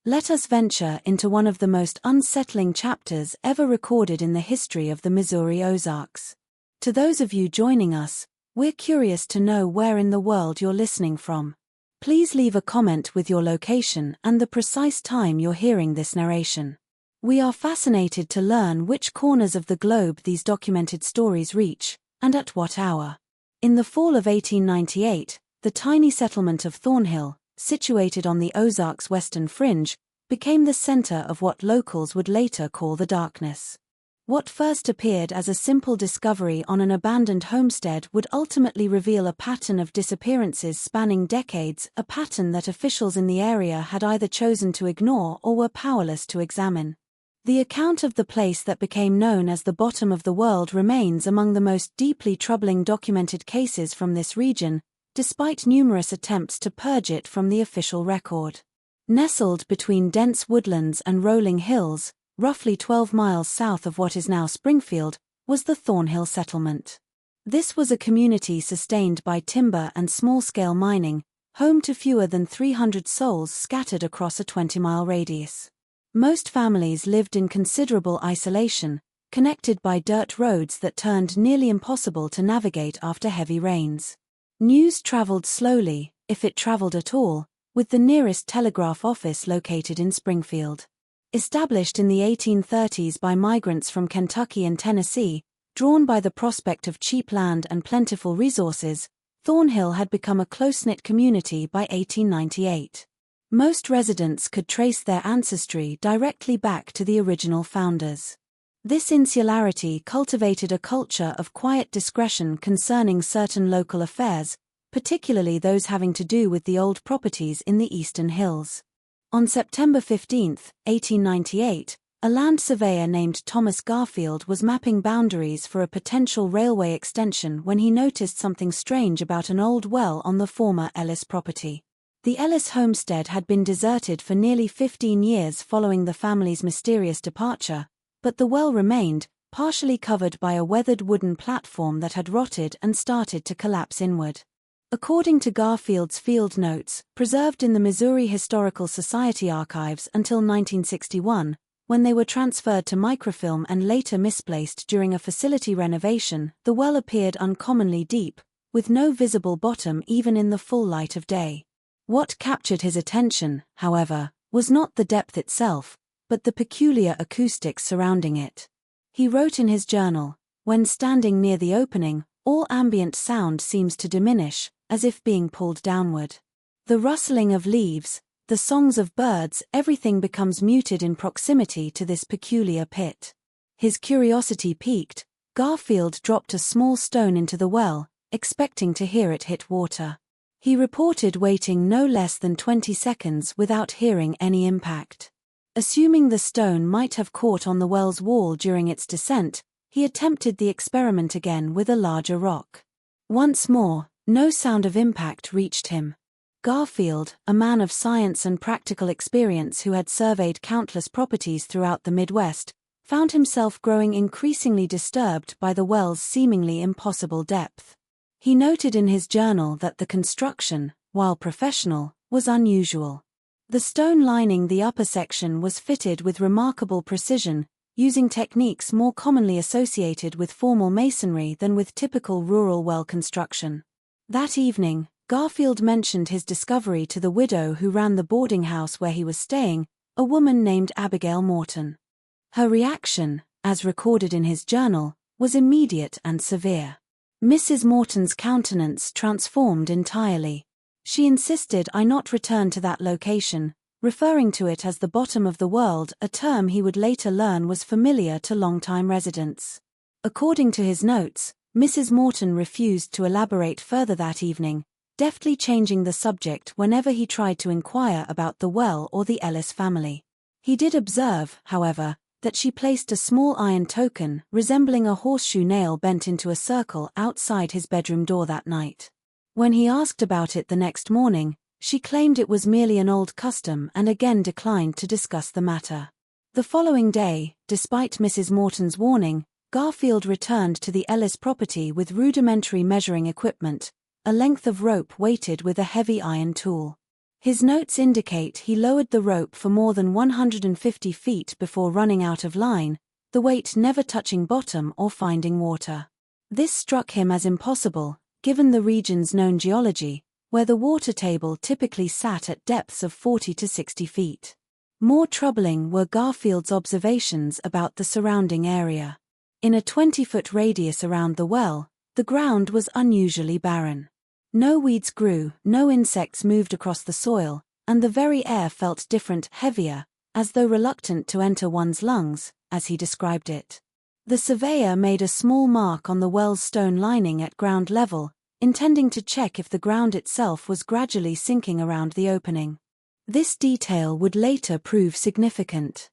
Let us venture into one of the most unsettling chapters ever recorded in the history of the Missouri Ozarks. To those of you joining us, we're curious to know where in the world you're listening from. Please leave a comment with your location and the precise time you're hearing this narration. We are fascinated to learn which corners of the globe these documented stories reach, and at what hour. In the fall of 1898, the tiny settlement of Thornhill, situated on the Ozarks' western fringe, became the center of what locals would later call the Darkness. What first appeared as a simple discovery on an abandoned homestead would ultimately reveal a pattern of disappearances spanning decades, a pattern that officials in the area had either chosen to ignore or were powerless to examine. The account of the place that became known as the bottom of the world remains among the most deeply troubling documented cases from this region, despite numerous attempts to purge it from the official record. Nestled between dense woodlands and rolling hills, roughly 12 miles south of what is now Springfield, was the Thornhill settlement. This was a community sustained by timber and small-scale mining, home to fewer than 300 souls scattered across a 20-mile radius. Most families lived in considerable isolation, connected by dirt roads that turned nearly impossible to navigate after heavy rains. News traveled slowly, if it traveled at all, with the nearest telegraph office located in Springfield. Established in the 1830s by migrants from Kentucky and Tennessee, drawn by the prospect of cheap land and plentiful resources, Thornhill had become a close-knit community by 1898. Most residents could trace their ancestry directly back to the original founders. This insularity cultivated a culture of quiet discretion concerning certain local affairs, particularly those having to do with the old properties in the eastern hills. On September 15, 1898, a land surveyor named Thomas Garfield was mapping boundaries for a potential railway extension when he noticed something strange about an old well on the former Ellis property. The Ellis homestead had been deserted for nearly 15 years following the family's mysterious departure, but the well remained, partially covered by a weathered wooden platform that had rotted and started to collapse inward. According to Garfield's field notes, preserved in the Missouri Historical Society archives until 1961, when they were transferred to microfilm and later misplaced during a facility renovation, the well appeared uncommonly deep, with no visible bottom even in the full light of day. What captured his attention, however, was not the depth itself, but the peculiar acoustics surrounding it. He wrote in his journal, "When standing near the opening, all ambient sound seems to diminish, as if being pulled downward. The rustling of leaves, the songs of birds, everything becomes muted in proximity to this peculiar pit." His curiosity piqued, Garfield dropped a small stone into the well, expecting to hear it hit water. He reported waiting no less than 20 seconds without hearing any impact. Assuming the stone might have caught on the well's wall during its descent, he attempted the experiment again with a larger rock. Once more, no sound of impact reached him. Garfield, a man of science and practical experience who had surveyed countless properties throughout the Midwest, found himself growing increasingly disturbed by the well's seemingly impossible depth. He noted in his journal that the construction, while professional, was unusual. The stone lining the upper section was fitted with remarkable precision, using techniques more commonly associated with formal masonry than with typical rural well construction. That evening, Garfield mentioned his discovery to the widow who ran the boarding house where he was staying, a woman named Abigail Morton. Her reaction, as recorded in his journal, was immediate and severe. Mrs. Morton's countenance transformed entirely. She insisted I not return to that location, referring to it as the bottom of the world, a term he would later learn was familiar to longtime residents. According to his notes, Mrs. Morton refused to elaborate further that evening, deftly changing the subject whenever he tried to inquire about the well or the Ellis family. He did observe, however, that she placed a small iron token resembling a horseshoe nail bent into a circle outside his bedroom door that night. When he asked about it the next morning, she claimed it was merely an old custom and again declined to discuss the matter. The following day, despite Mrs. Morton's warning, Garfield returned to the Ellis property with rudimentary measuring equipment, a length of rope weighted with a heavy iron tool. His notes indicate he lowered the rope for more than 150 feet before running out of line, the weight never touching bottom or finding water. This struck him as impossible, given the region's known geology, where the water table typically sat at depths of 40 to 60 feet. More troubling were Garfield's observations about the surrounding area. In a 20-foot radius around the well, the ground was unusually barren. No weeds grew, no insects moved across the soil, and the very air felt different, heavier, as though reluctant to enter one's lungs, as he described it. The surveyor made a small mark on the well's stone lining at ground level, intending to check if the ground itself was gradually sinking around the opening. This detail would later prove significant.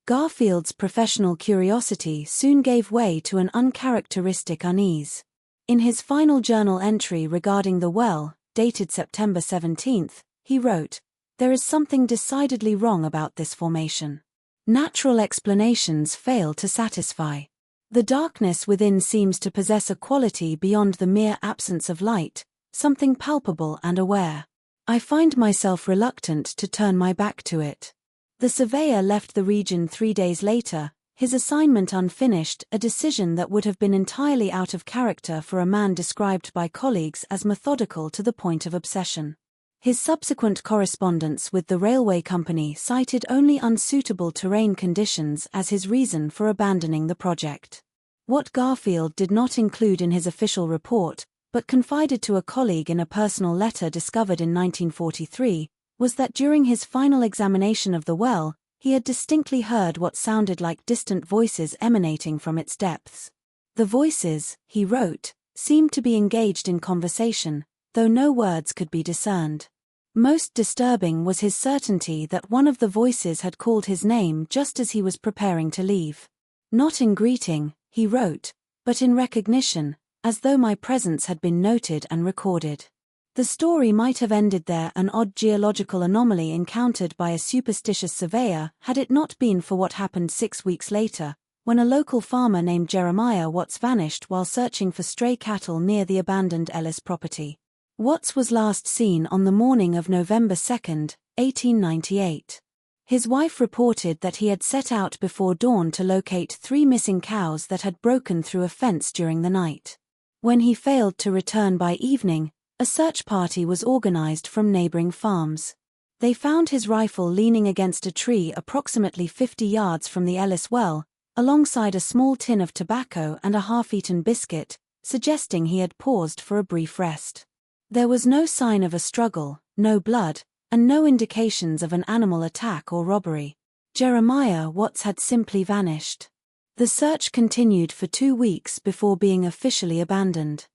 Garfield's professional curiosity soon gave way to an uncharacteristic unease. In his final journal entry regarding the well, dated September 17, he wrote, "There is something decidedly wrong about this formation. Natural explanations fail to satisfy. The darkness within seems to possess a quality beyond the mere absence of light, something palpable and aware. I find myself reluctant to turn my back to it." The surveyor left the region 3 days later, his assignment unfinished, a decision that would have been entirely out of character for a man described by colleagues as methodical to the point of obsession. His subsequent correspondence with the railway company cited only unsuitable terrain conditions as his reason for abandoning the project. What Garfield did not include in his official report, but confided to a colleague in a personal letter discovered in 1943, was that during his final examination of the well, he had distinctly heard what sounded like distant voices emanating from its depths. The voices, he wrote, seemed to be engaged in conversation, though no words could be discerned. Most disturbing was his certainty that one of the voices had called his name just as he was preparing to leave. "Not in greeting," he wrote, "but in recognition, as though my presence had been noted and recorded." The story might have ended there, an odd geological anomaly encountered by a superstitious surveyor, had it not been for what happened 6 weeks later, when a local farmer named Jeremiah Watts vanished while searching for stray cattle near the abandoned Ellis property. Watts was last seen on the morning of November 2, 1898. His wife reported that he had set out before dawn to locate 3 missing cows that had broken through a fence during the night. When he failed to return by evening, a search party was organized from neighboring farms. They found his rifle leaning against a tree approximately 50 yards from the Ellis Well, alongside a small tin of tobacco and a half-eaten biscuit, suggesting he had paused for a brief rest. There was no sign of a struggle, no blood, and no indications of an animal attack or robbery. Jeremiah Watts had simply vanished. The search continued for 2 weeks before being officially abandoned.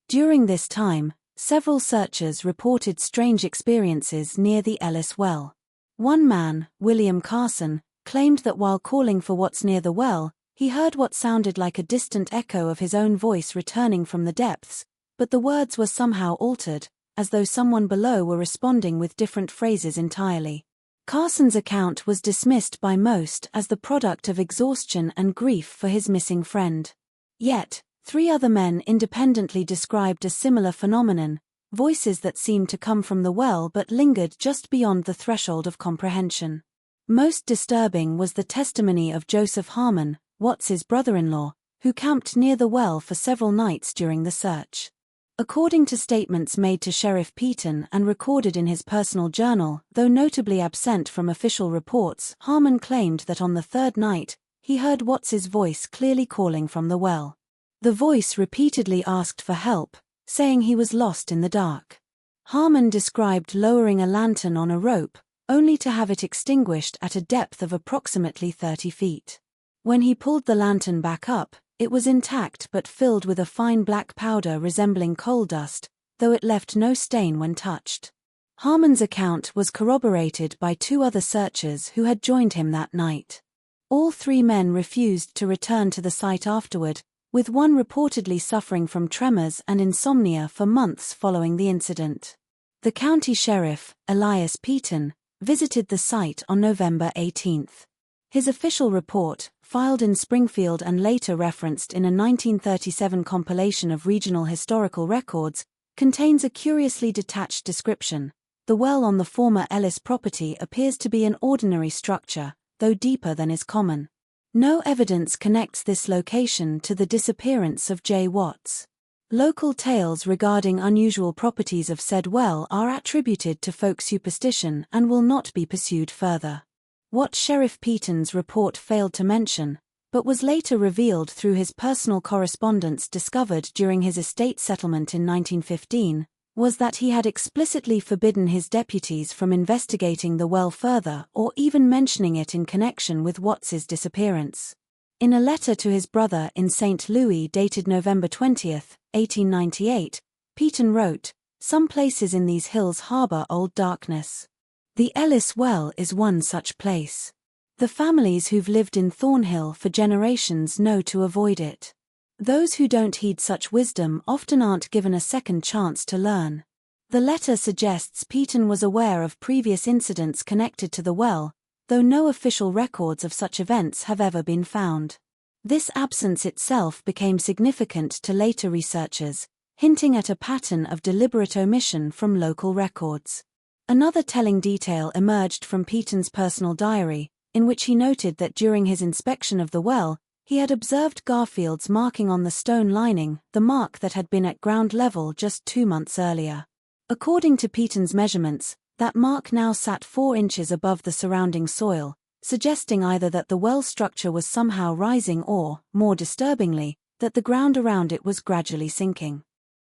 During this time, several searchers reported strange experiences near the Ellis Well. One man, William Carson, claimed that while calling for Watts near the well, he heard what sounded like a distant echo of his own voice returning from the depths, but the words were somehow altered, as though someone below were responding with different phrases entirely. Carson's account was dismissed by most as the product of exhaustion and grief for his missing friend. Yet, 3 other men independently described a similar phenomenon, voices that seemed to come from the well but lingered just beyond the threshold of comprehension. Most disturbing was the testimony of Joseph Harmon, Watts's brother-in-law, who camped near the well for several nights during the search. According to statements made to Sheriff Peaton and recorded in his personal journal, though notably absent from official reports, Harmon claimed that on the 3rd night, he heard Watts's voice clearly calling from the well. The voice repeatedly asked for help, saying he was lost in the dark. Harmon described lowering a lantern on a rope, only to have it extinguished at a depth of approximately 30 feet. When he pulled the lantern back up, it was intact but filled with a fine black powder resembling coal dust, though it left no stain when touched. Harmon's account was corroborated by 2 other searchers who had joined him that night. All 3 men refused to return to the site afterward, with one reportedly suffering from tremors and insomnia for months following the incident. The county sheriff, Elias Peaton, visited the site on November 18. His official report, filed in Springfield and later referenced in a 1937 compilation of regional historical records, contains a curiously detached description, The well on the former Ellis property appears to be an ordinary structure, though deeper than is common. No evidence connects this location to the disappearance of J. Watts. Local tales regarding unusual properties of said well are attributed to folk superstition and will not be pursued further. What Sheriff Peaton's report failed to mention, but was later revealed through his personal correspondence discovered during his estate settlement in 1915, was that he had explicitly forbidden his deputies from investigating the well further or even mentioning it in connection with Watts's disappearance. In a letter to his brother in St. Louis dated November 20, 1898, Peaton wrote, "Some places in these hills harbor old darkness. The Ellis Well is one such place. The families who've lived in Thornhill for generations know to avoid it. Those who don't heed such wisdom often aren't given a second chance to learn." The letter suggests Peaton was aware of previous incidents connected to the well, though no official records of such events have ever been found. This absence itself became significant to later researchers, hinting at a pattern of deliberate omission from local records. Another telling detail emerged from Peaton's personal diary, in which he noted that during his inspection of the well, he had observed Garfield's marking on the stone lining, the mark that had been at ground level just 2 months earlier. According to Peaton's measurements, that mark now sat 4 inches above the surrounding soil, suggesting either that the well structure was somehow rising or, more disturbingly, that the ground around it was gradually sinking.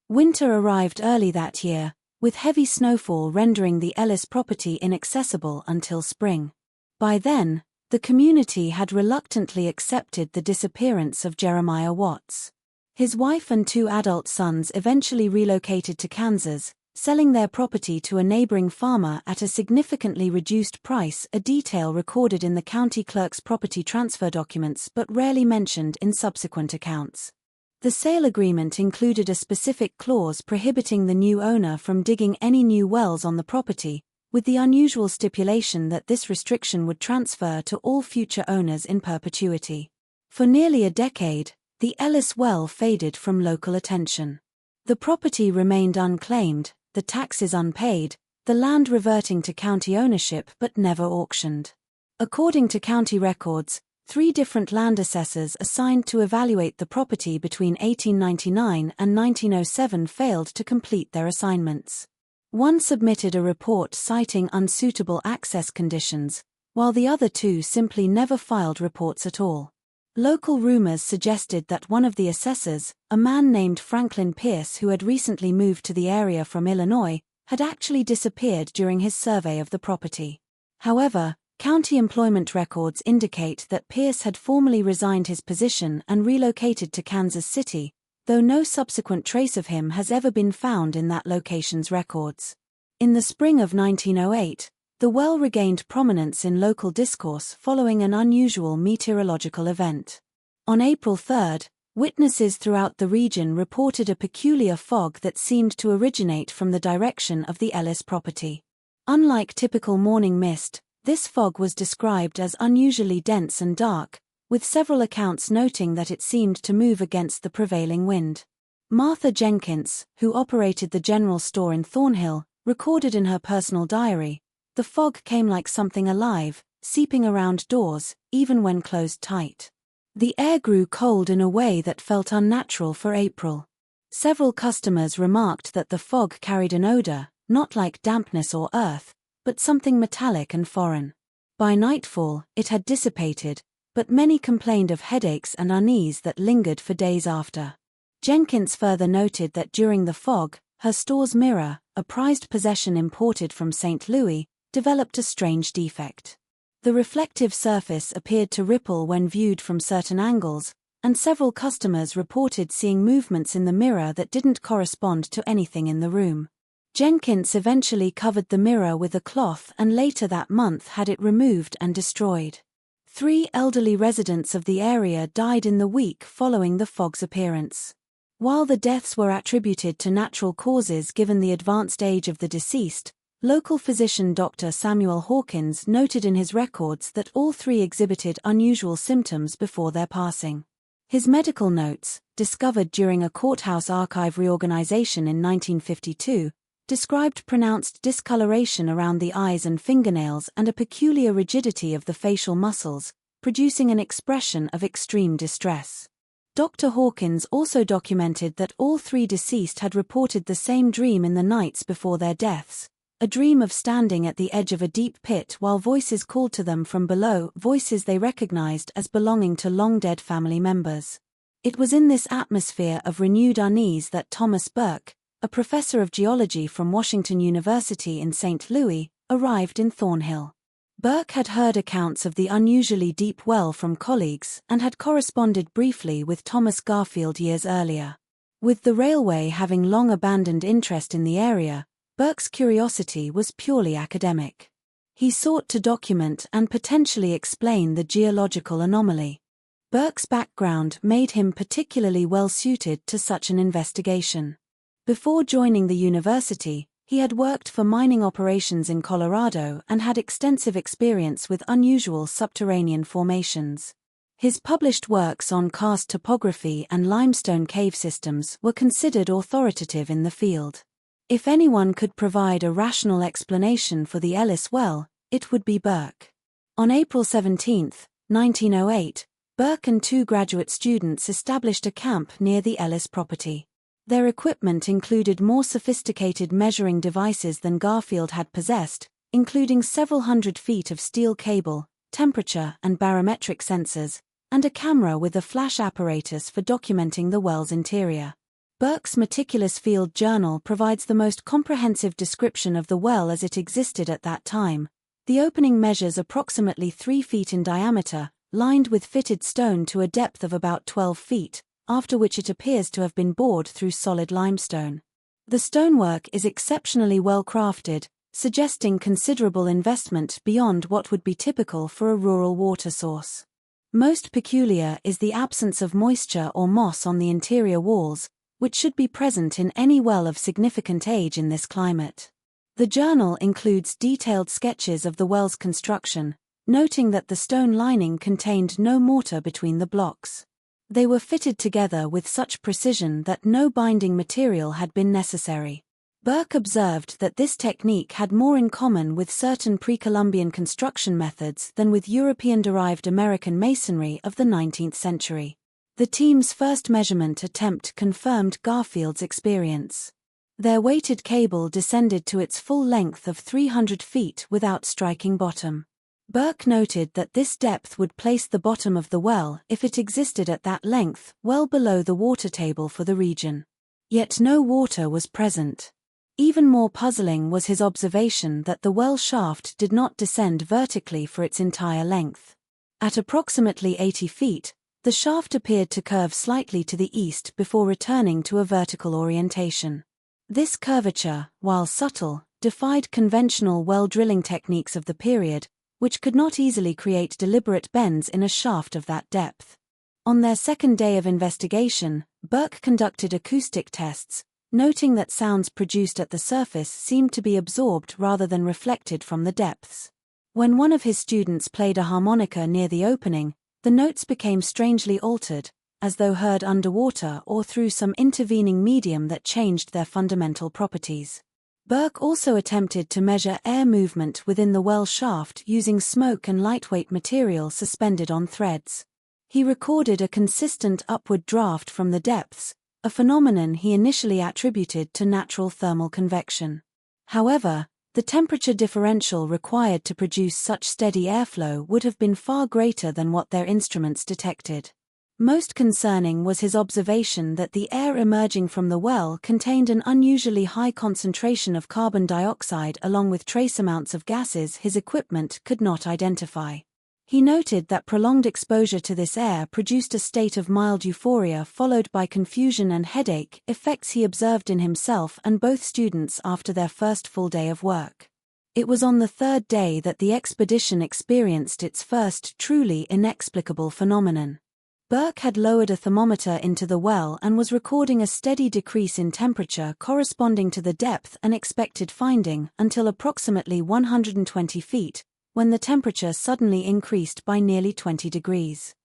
Winter arrived early that year, with heavy snowfall rendering the Ellis property inaccessible until spring. By then, the community had reluctantly accepted the disappearance of Jeremiah Watts. His wife and 2 adult sons eventually relocated to Kansas, selling their property to a neighboring farmer at a significantly reduced price, a detail recorded in the county clerk's property transfer documents but rarely mentioned in subsequent accounts. The sale agreement included a specific clause prohibiting the new owner from digging any new wells on the property, with the unusual stipulation that this restriction would transfer to all future owners in perpetuity. For nearly a decade, the Ellis Well faded from local attention. The property remained unclaimed, the taxes unpaid, the land reverting to county ownership but never auctioned. According to county records, 3 different land assessors assigned to evaluate the property between 1899 and 1907 failed to complete their assignments. One submitted a report citing unsuitable access conditions, while the other 2 simply never filed reports at all. Local rumors suggested that one of the assessors, a man named Franklin Pierce who had recently moved to the area from Illinois, had actually disappeared during his survey of the property. However, county employment records indicate that Pierce had formally resigned his position and relocated to Kansas City, though no subsequent trace of him has ever been found in that location's records. In the spring of 1908, the well regained prominence in local discourse following an unusual meteorological event. On April 3, witnesses throughout the region reported a peculiar fog that seemed to originate from the direction of the Ellis property. Unlike typical morning mist, this fog was described as unusually dense and dark, with several accounts noting that it seemed to move against the prevailing wind. Martha Jenkins, who operated the general store in Thornhill, recorded in her personal diary, "The fog came like something alive, seeping around doors, even when closed tight. The air grew cold in a way that felt unnatural for April." Several customers remarked that the fog carried an odor, not like dampness or earth, but something metallic and foreign. By nightfall, it had dissipated, but many complained of headaches and unease that lingered for days after. Jenkins further noted that during the fog, her store's mirror, a prized possession imported from St. Louis, developed a strange defect. The reflective surface appeared to ripple when viewed from certain angles, and several customers reported seeing movements in the mirror that didn't correspond to anything in the room. Jenkins eventually covered the mirror with a cloth and later that month had it removed and destroyed. 3 elderly residents of the area died in the week following the fog's appearance. While the deaths were attributed to natural causes given the advanced age of the deceased, local physician Dr. Samuel Hawkins noted in his records that all 3 exhibited unusual symptoms before their passing. His medical notes, discovered during a courthouse archive reorganization in 1952, described pronounced discoloration around the eyes and fingernails and a peculiar rigidity of the facial muscles, producing an expression of extreme distress. Dr. Hawkins also documented that all three deceased had reported the same dream in the nights before their deaths, a dream of standing at the edge of a deep pit while voices called to them from below, voices they recognized as belonging to long-dead family members. It was in this atmosphere of renewed unease that Thomas Burke, a professor of geology from Washington University in St. Louis, arrived in Thornhill. Burke had heard accounts of the unusually deep well from colleagues and had corresponded briefly with Thomas Garfield years earlier. With the railway having long abandoned interest in the area, Burke's curiosity was purely academic. He sought to document and potentially explain the geological anomaly. Burke's background made him particularly well suited to such an investigation. Before joining the university, he had worked for mining operations in Colorado and had extensive experience with unusual subterranean formations. His published works on karst topography and limestone cave systems were considered authoritative in the field. If anyone could provide a rational explanation for the Ellis Well, it would be Burke. On April 17, 1908, Burke and two graduate students established a camp near the Ellis property. Their equipment included more sophisticated measuring devices than Garfield had possessed, including several hundred feet of steel cable, temperature and barometric sensors, and a camera with a flash apparatus for documenting the well's interior. Burke's meticulous field journal provides the most comprehensive description of the well as it existed at that time. The opening measures approximately 3 feet in diameter, lined with fitted stone to a depth of about 12 feet, after which it appears to have been bored through solid limestone. The stonework is exceptionally well crafted, suggesting considerable investment beyond what would be typical for a rural water source. Most peculiar is the absence of moisture or moss on the interior walls, which should be present in any well of significant age in this climate. The journal includes detailed sketches of the well's construction, noting that the stone lining contained no mortar between the blocks. They were fitted together with such precision that no binding material had been necessary. Burke observed that this technique had more in common with certain pre-Columbian construction methods than with European-derived American masonry of the 19th century. The team's first measurement attempt confirmed Garfield's experience. Their weighted cable descended to its full length of 300 feet without striking bottom. Burke noted that this depth would place the bottom of the well, if it existed at that length, well below the water table for the region. Yet no water was present. Even more puzzling was his observation that the well shaft did not descend vertically for its entire length. At approximately 80 feet, the shaft appeared to curve slightly to the east before returning to a vertical orientation. This curvature, while subtle, defied conventional well drilling techniques of the period, which could not easily create deliberate bends in a shaft of that depth. On their second day of investigation, Burke conducted acoustic tests, noting that sounds produced at the surface seemed to be absorbed rather than reflected from the depths. When one of his students played a harmonica near the opening, the notes became strangely altered, as though heard underwater or through some intervening medium that changed their fundamental properties. Burke also attempted to measure air movement within the well shaft using smoke and lightweight material suspended on threads. He recorded a consistent upward draft from the depths, a phenomenon he initially attributed to natural thermal convection. However, the temperature differential required to produce such steady airflow would have been far greater than what their instruments detected. Most concerning was his observation that the air emerging from the well contained an unusually high concentration of carbon dioxide along with trace amounts of gases his equipment could not identify. He noted that prolonged exposure to this air produced a state of mild euphoria followed by confusion and headache, effects he observed in himself and both students after their first full day of work. It was on the third day that the expedition experienced its first truly inexplicable phenomenon. Burke had lowered a thermometer into the well and was recording a steady decrease in temperature corresponding to the depth and expected finding until approximately 120 feet, when the temperature suddenly increased by nearly 20 degrees.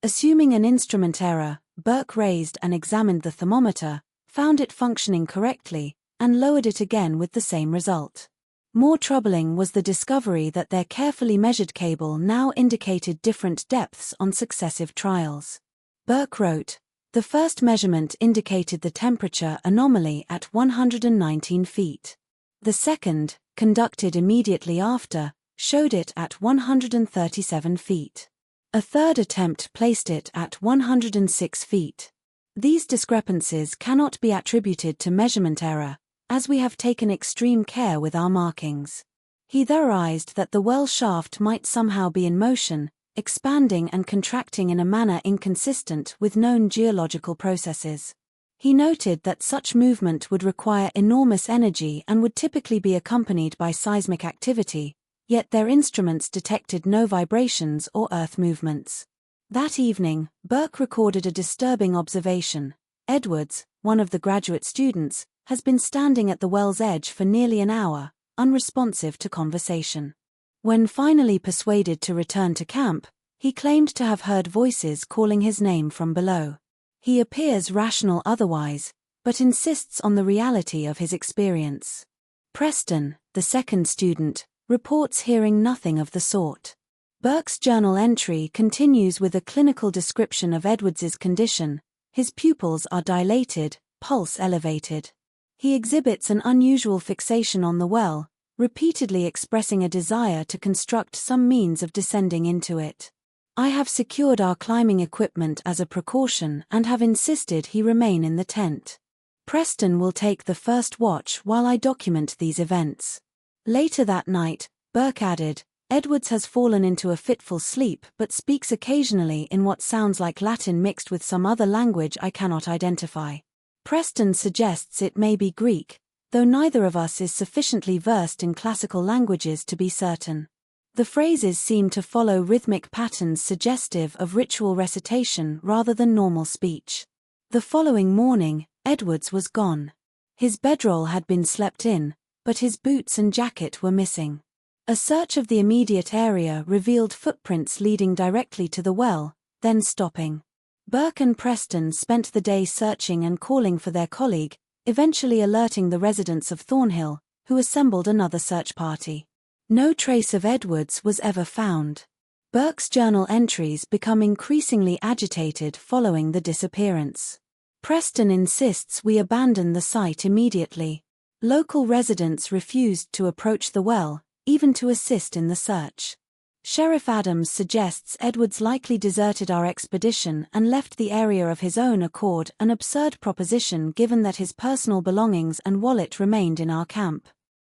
Assuming an instrument error, Burke raised and examined the thermometer, found it functioning correctly, and lowered it again with the same result. More troubling was the discovery that their carefully measured cable now indicated different depths on successive trials. Burke wrote, "The first measurement indicated the temperature anomaly at 119 feet. The second, conducted immediately after, showed it at 137 feet. A third attempt placed it at 106 feet. These discrepancies cannot be attributed to measurement error, as we have taken extreme care with our markings." He theorized that the well shaft might somehow be in motion, expanding and contracting in a manner inconsistent with known geological processes. He noted that such movement would require enormous energy and would typically be accompanied by seismic activity, yet their instruments detected no vibrations or earth movements. That evening, Burke recorded a disturbing observation. Edwards, one of the graduate students, has been standing at the well's edge for nearly an hour, unresponsive to conversation. When finally persuaded to return to camp, he claimed to have heard voices calling his name from below. He appears rational otherwise, but insists on the reality of his experience. Preston, the second student, reports hearing nothing of the sort. Burke's journal entry continues with a clinical description of Edwards's condition. His pupils are dilated, pulse elevated. He exhibits an unusual fixation on the well, repeatedly expressing a desire to construct some means of descending into it. "I have secured our climbing equipment as a precaution and have insisted he remain in the tent. Preston will take the first watch while I document these events." Later that night, Burke added, "Edwards has fallen into a fitful sleep but speaks occasionally in what sounds like Latin mixed with some other language I cannot identify. Preston suggests it may be Greek, though neither of us is sufficiently versed in classical languages to be certain. The phrases seem to follow rhythmic patterns suggestive of ritual recitation rather than normal speech." The following morning, Edwards was gone. His bedroll had been slept in, but his boots and jacket were missing. A search of the immediate area revealed footprints leading directly to the well, then stopping. Burke and Preston spent the day searching and calling for their colleague, eventually alerting the residents of Thornhill, who assembled another search party. No trace of Edwards was ever found. Burke's journal entries become increasingly agitated following the disappearance. Preston insists we abandon the site immediately. Local residents refused to approach the well, even to assist in the search. Sheriff Adams suggests Edwards likely deserted our expedition and left the area of his own accord, an absurd proposition given that his personal belongings and wallet remained in our camp.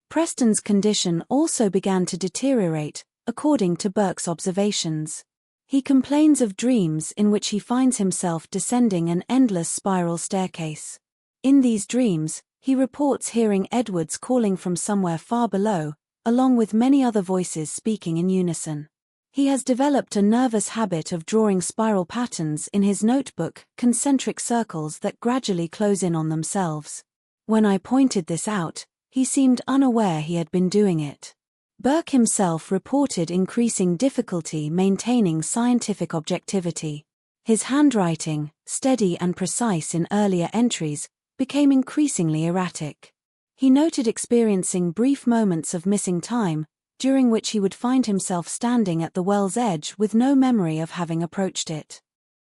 Preston's condition also began to deteriorate, according to Burke's observations. He complains of dreams in which he finds himself descending an endless spiral staircase. In these dreams, he reports hearing Edwards calling from somewhere far below, along with many other voices speaking in unison. He has developed a nervous habit of drawing spiral patterns in his notebook, concentric circles that gradually close in on themselves. When I pointed this out, he seemed unaware he had been doing it. Burke himself reported increasing difficulty maintaining scientific objectivity. His handwriting, steady and precise in earlier entries, became increasingly erratic. He noted experiencing brief moments of missing time, during which he would find himself standing at the well's edge with no memory of having approached it.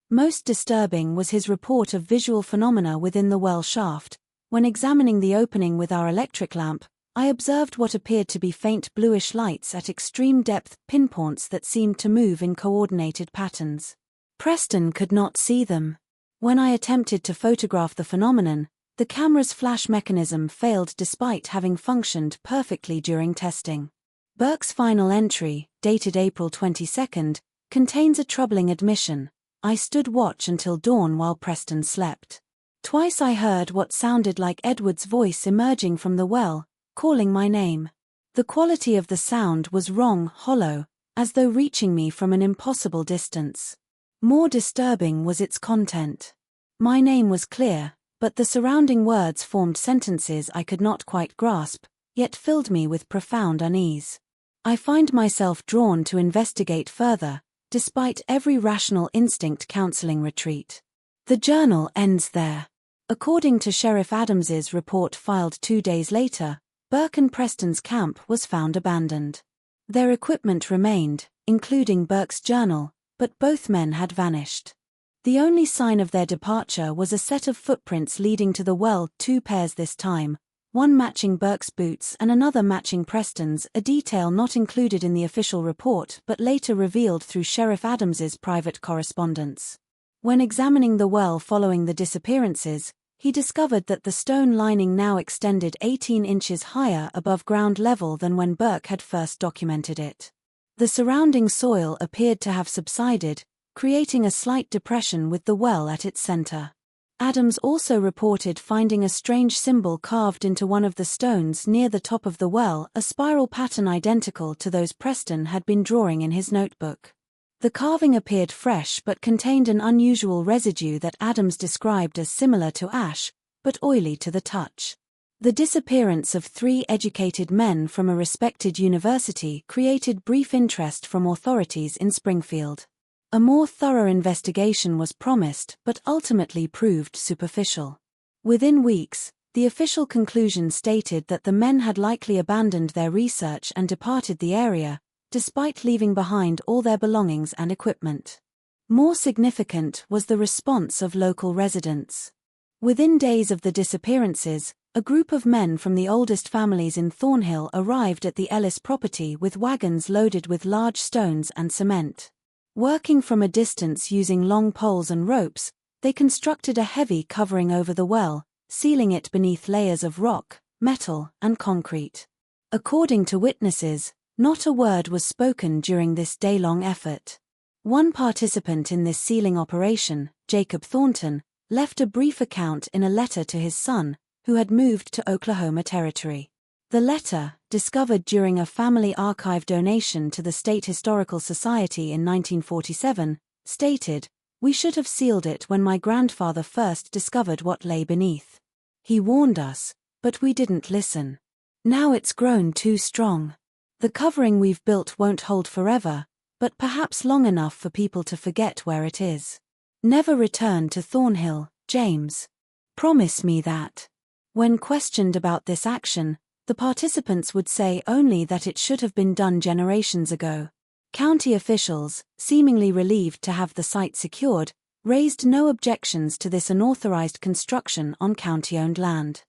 Most disturbing was his report of visual phenomena within the well shaft. When examining the opening with our electric lamp, I observed what appeared to be faint bluish lights at extreme depth, pinpoints that seemed to move in coordinated patterns. Preston could not see them. When I attempted to photograph the phenomenon, the camera's flash mechanism failed despite having functioned perfectly during testing. Burke's final entry, dated April 22, contains a troubling admission. "I stood watch until dawn while Preston slept. Twice I heard what sounded like Edward's voice emerging from the well, calling my name. The quality of the sound was wrong, hollow, as though reaching me from an impossible distance. More disturbing was its content. My name was clear, but the surrounding words formed sentences I could not quite grasp, yet filled me with profound unease. I find myself drawn to investigate further, despite every rational instinct counseling retreat." The journal ends there. According to Sheriff Adams's report filed 2 days later, Burke and Preston's camp was found abandoned. Their equipment remained, including Burke's journal, but both men had vanished. The only sign of their departure was a set of footprints leading to the well, 2 pairs this time, one matching Burke's boots and another matching Preston's, a detail not included in the official report but later revealed through Sheriff Adams's private correspondence. When examining the well following the disappearances, he discovered that the stone lining now extended 18 inches higher above ground level than when Burke had first documented it. The surrounding soil appeared to have subsided, creating a slight depression with the well at its center. Adams also reported finding a strange symbol carved into one of the stones near the top of the well, a spiral pattern identical to those Preston had been drawing in his notebook. The carving appeared fresh but contained an unusual residue that Adams described as similar to ash, but oily to the touch. The disappearance of 3 educated men from a respected university created brief interest from authorities in Springfield. A more thorough investigation was promised but ultimately proved superficial. Within weeks, the official conclusion stated that the men had likely abandoned their research and departed the area, despite leaving behind all their belongings and equipment. More significant was the response of local residents. Within days of the disappearances, a group of men from the oldest families in Thornhill arrived at the Ellis property with wagons loaded with large stones and cement. Working from a distance using long poles and ropes, they constructed a heavy covering over the well, sealing it beneath layers of rock, metal, and concrete. According to witnesses, not a word was spoken during this day-long effort. One participant in this sealing operation, Jacob Thornton, left a brief account in a letter to his son, who had moved to Oklahoma Territory. The letter, discovered during a family archive donation to the State Historical Society in 1947, stated, "We should have sealed it when my grandfather first discovered what lay beneath. He warned us, but we didn't listen. Now it's grown too strong. The covering we've built won't hold forever, but perhaps long enough for people to forget where it is. Never return to Thornhill, James. Promise me that." When questioned about this action, the participants would say only that it should have been done generations ago. County officials, seemingly relieved to have the site secured, raised no objections to this unauthorized construction on county-owned land.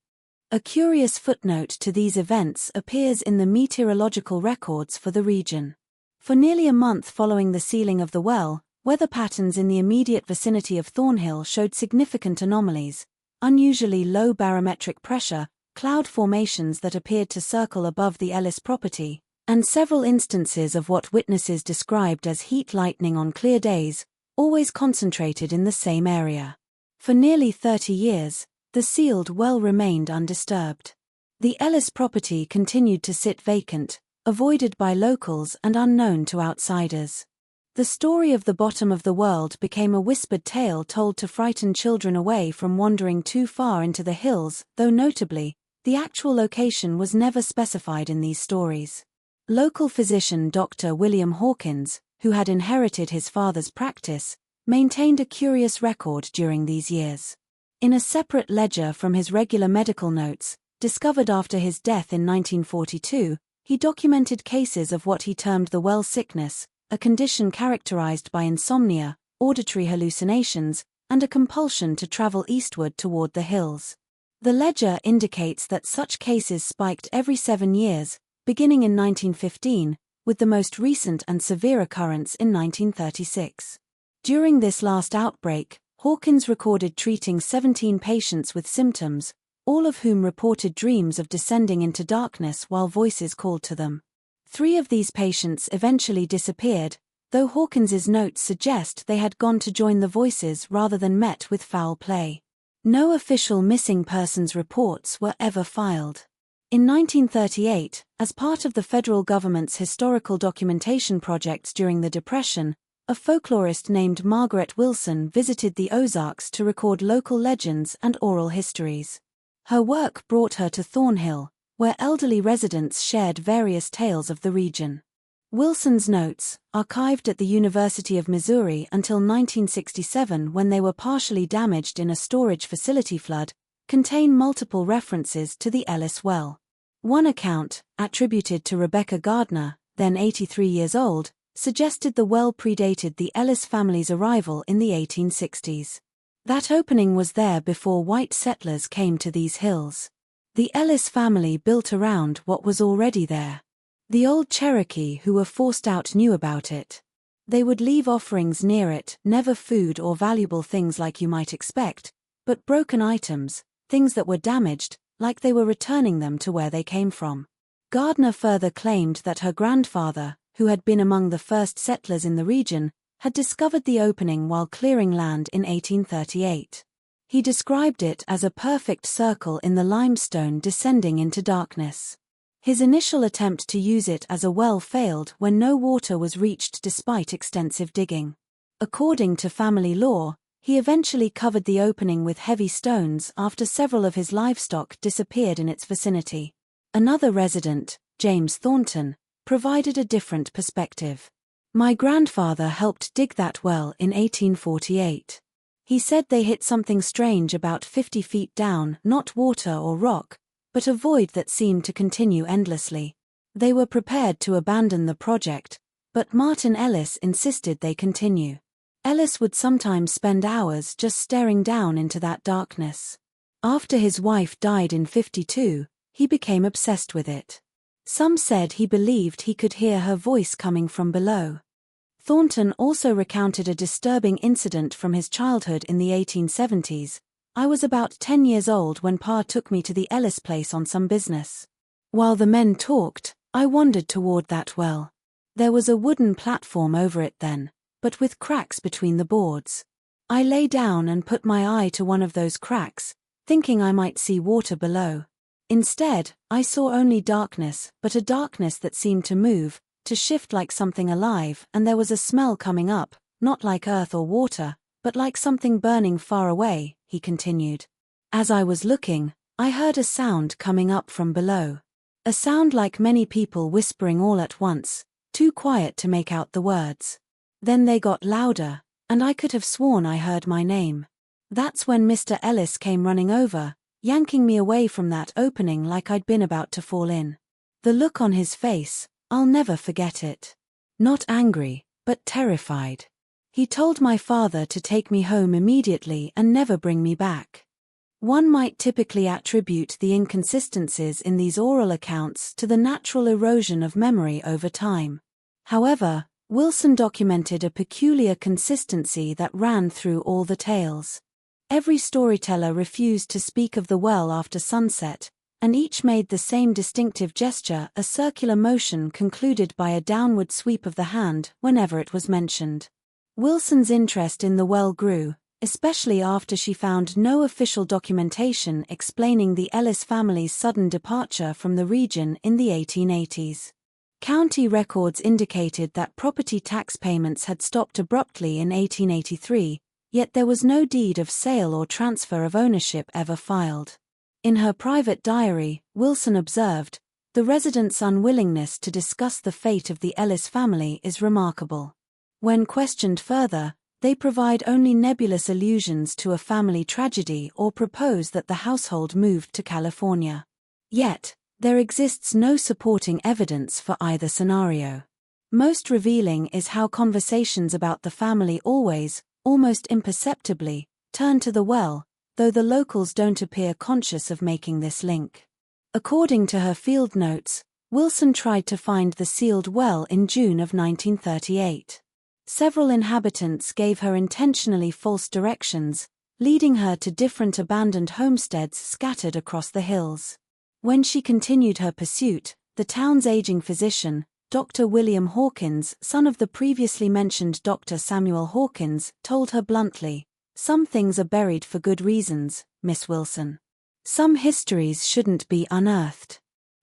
A curious footnote to these events appears in the meteorological records for the region. For nearly a month following the sealing of the well, weather patterns in the immediate vicinity of Thornhill showed significant anomalies: unusually low barometric pressure, cloud formations that appeared to circle above the Ellis property, and several instances of what witnesses described as heat lightning on clear days, always concentrated in the same area. For nearly 30 years, the sealed well remained undisturbed. The Ellis property continued to sit vacant, avoided by locals and unknown to outsiders. The story of the bottom of the world became a whispered tale told to frighten children away from wandering too far into the hills, though notably, the actual location was never specified in these stories. Local physician Dr. William Hawkins, who had inherited his father's practice, maintained a curious record during these years. In a separate ledger from his regular medical notes, discovered after his death in 1942, he documented cases of what he termed the well sickness, a condition characterized by insomnia, auditory hallucinations, and a compulsion to travel eastward toward the hills. The ledger indicates that such cases spiked every 7 years, beginning in 1915, with the most recent and severe occurrence in 1936. During this last outbreak, Hawkins recorded treating 17 patients with symptoms, all of whom reported dreams of descending into darkness while voices called to them. 3 of these patients eventually disappeared, though Hawkins's notes suggest they had gone to join the voices rather than met with foul play. No official missing persons reports were ever filed. In 1938, as part of the federal government's historical documentation projects during the Depression, a folklorist named Margaret Wilson visited the Ozarks to record local legends and oral histories. Her work brought her to Thornhill, where elderly residents shared various tales of the region. Wilson's notes, archived at the University of Missouri until 1967 when they were partially damaged in a storage facility flood, contain multiple references to the Ellis Well. One account, attributed to Rebecca Gardner, then 83 years old, suggested the well predated the Ellis family's arrival in the 1860s. That opening was there before white settlers came to these hills. The Ellis family built around what was already there. The old Cherokee who were forced out knew about it. They would leave offerings near it, never food or valuable things like you might expect, but broken items, things that were damaged, like they were returning them to where they came from. Gardner further claimed that her grandfather, who had been among the first settlers in the region, had discovered the opening while clearing land in 1838. He described it as a perfect circle in the limestone descending into darkness. His initial attempt to use it as a well failed when no water was reached despite extensive digging. According to family lore, he eventually covered the opening with heavy stones after several of his livestock disappeared in its vicinity. Another resident, James Thornton, provided a different perspective. My grandfather helped dig that well in 1848. He said they hit something strange about 50 feet down, not water or rock, but a void that seemed to continue endlessly. They were prepared to abandon the project, but Martin Ellis insisted they continue. Ellis would sometimes spend hours just staring down into that darkness. After his wife died in 52, he became obsessed with it. Some said he believed he could hear her voice coming from below. Thornton also recounted a disturbing incident from his childhood in the 1870s. I was about 10 years old when Pa took me to the Ellis place on some business. While the men talked, I wandered toward that well. There was a wooden platform over it then, but with cracks between the boards. I lay down and put my eye to one of those cracks, thinking I might see water below. Instead, I saw only darkness, but a darkness that seemed to move, to shift like something alive, and there was a smell coming up, not like earth or water, but like something burning far away, he continued. As I was looking, I heard a sound coming up from below. A sound like many people whispering all at once, too quiet to make out the words. Then they got louder, and I could have sworn I heard my name. That's when Mr. Ellis came running over, yanking me away from that opening like I'd been about to fall in. The look on his face, I'll never forget it. Not angry, but terrified. He told my father to take me home immediately and never bring me back. One might typically attribute the inconsistencies in these oral accounts to the natural erosion of memory over time. However, Wilson documented a peculiar consistency that ran through all the tales. Every storyteller refused to speak of the well after sunset, and each made the same distinctive gesture, a circular motion concluded by a downward sweep of the hand whenever it was mentioned. Wilson's interest in the well grew, especially after she found no official documentation explaining the Ellis family's sudden departure from the region in the 1880s. County records indicated that property tax payments had stopped abruptly in 1883, yet there was no deed of sale or transfer of ownership ever filed. In her private diary, Wilson observed, "The residents' unwillingness to discuss the fate of the Ellis family is remarkable. When questioned further, they provide only nebulous allusions to a family tragedy or propose that the household moved to California. Yet, there exists no supporting evidence for either scenario. Most revealing is how conversations about the family always, almost imperceptibly, turn to the well, though the locals don't appear conscious of making this link." According to her field notes, Wilson tried to find the sealed well in June of 1938. Several inhabitants gave her intentionally false directions, leading her to different abandoned homesteads scattered across the hills. When she continued her pursuit, the town's aging physician, Dr. William Hawkins, son of the previously mentioned Dr. Samuel Hawkins, told her bluntly, "Some things are buried for good reasons, Miss Wilson. Some histories shouldn't be unearthed."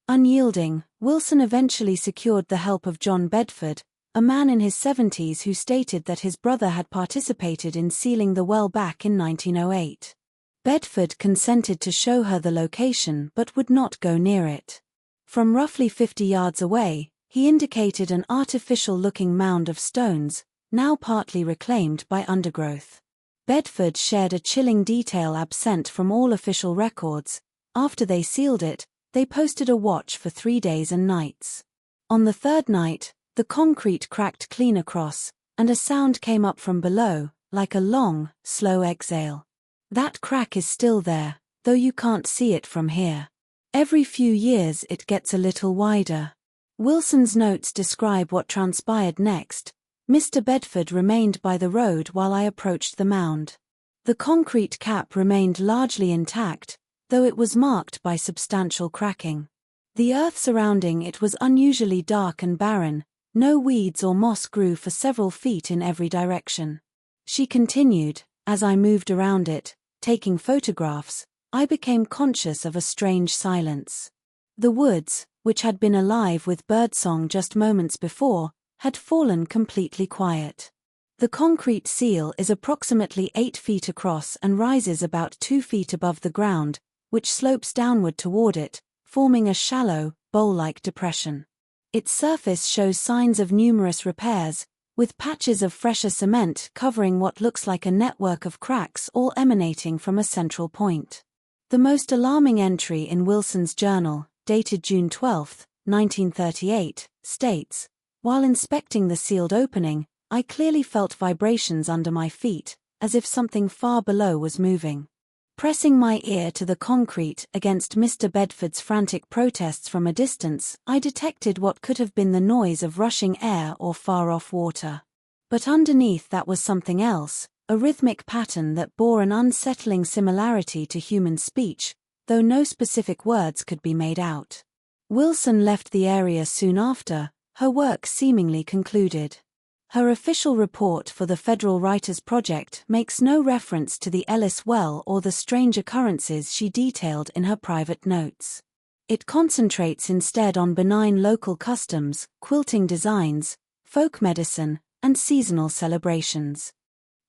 Unyielding, Wilson eventually secured the help of John Bedford, a man in his 70s who stated that his brother had participated in sealing the well back in 1908. Bedford consented to show her the location but would not go near it. From roughly 50 yards away, He indicated an artificial-looking mound of stones, now partly reclaimed by undergrowth. Bedford shared a chilling detail absent from all official records. After they sealed it, they posted a watch for 3 days and nights. On the third night, the concrete cracked clean across, and a sound came up from below, like a long, slow exhale. That crack is still there, though you can't see it from here. Every few years it gets a little wider. Wilson's notes describe what transpired next. Mr. Bedford remained by the road while I approached the mound. The concrete cap remained largely intact, though it was marked by substantial cracking. The earth surrounding it was unusually dark and barren. No weeds or moss grew for several feet in every direction. She continued, as I moved around it, taking photographs, I became conscious of a strange silence. The woods, which had been alive with birdsong just moments before, had fallen completely quiet. The concrete seal is approximately 8 feet across and rises about 2 feet above the ground, which slopes downward toward it, forming a shallow, bowl-like depression. Its surface shows signs of numerous repairs, with patches of fresher cement covering what looks like a network of cracks all emanating from a central point. The most alarming entry in Wilson's journal, dated June 12, 1938, states, "While inspecting the sealed opening, I clearly felt vibrations under my feet, as if something far below was moving. Pressing my ear to the concrete against Mr. Bedford's frantic protests from a distance, I detected what could have been the noise of rushing air or far-off water. But underneath that was something else, a rhythmic pattern that bore an unsettling similarity to human speech, though no specific words could be made out." Wilson left the area soon after, her work seemingly concluded. Her official report for the Federal Writers' Project makes no reference to the Ellis Well or the strange occurrences she detailed in her private notes. It concentrates instead on benign local customs, quilting designs, folk medicine, and seasonal celebrations.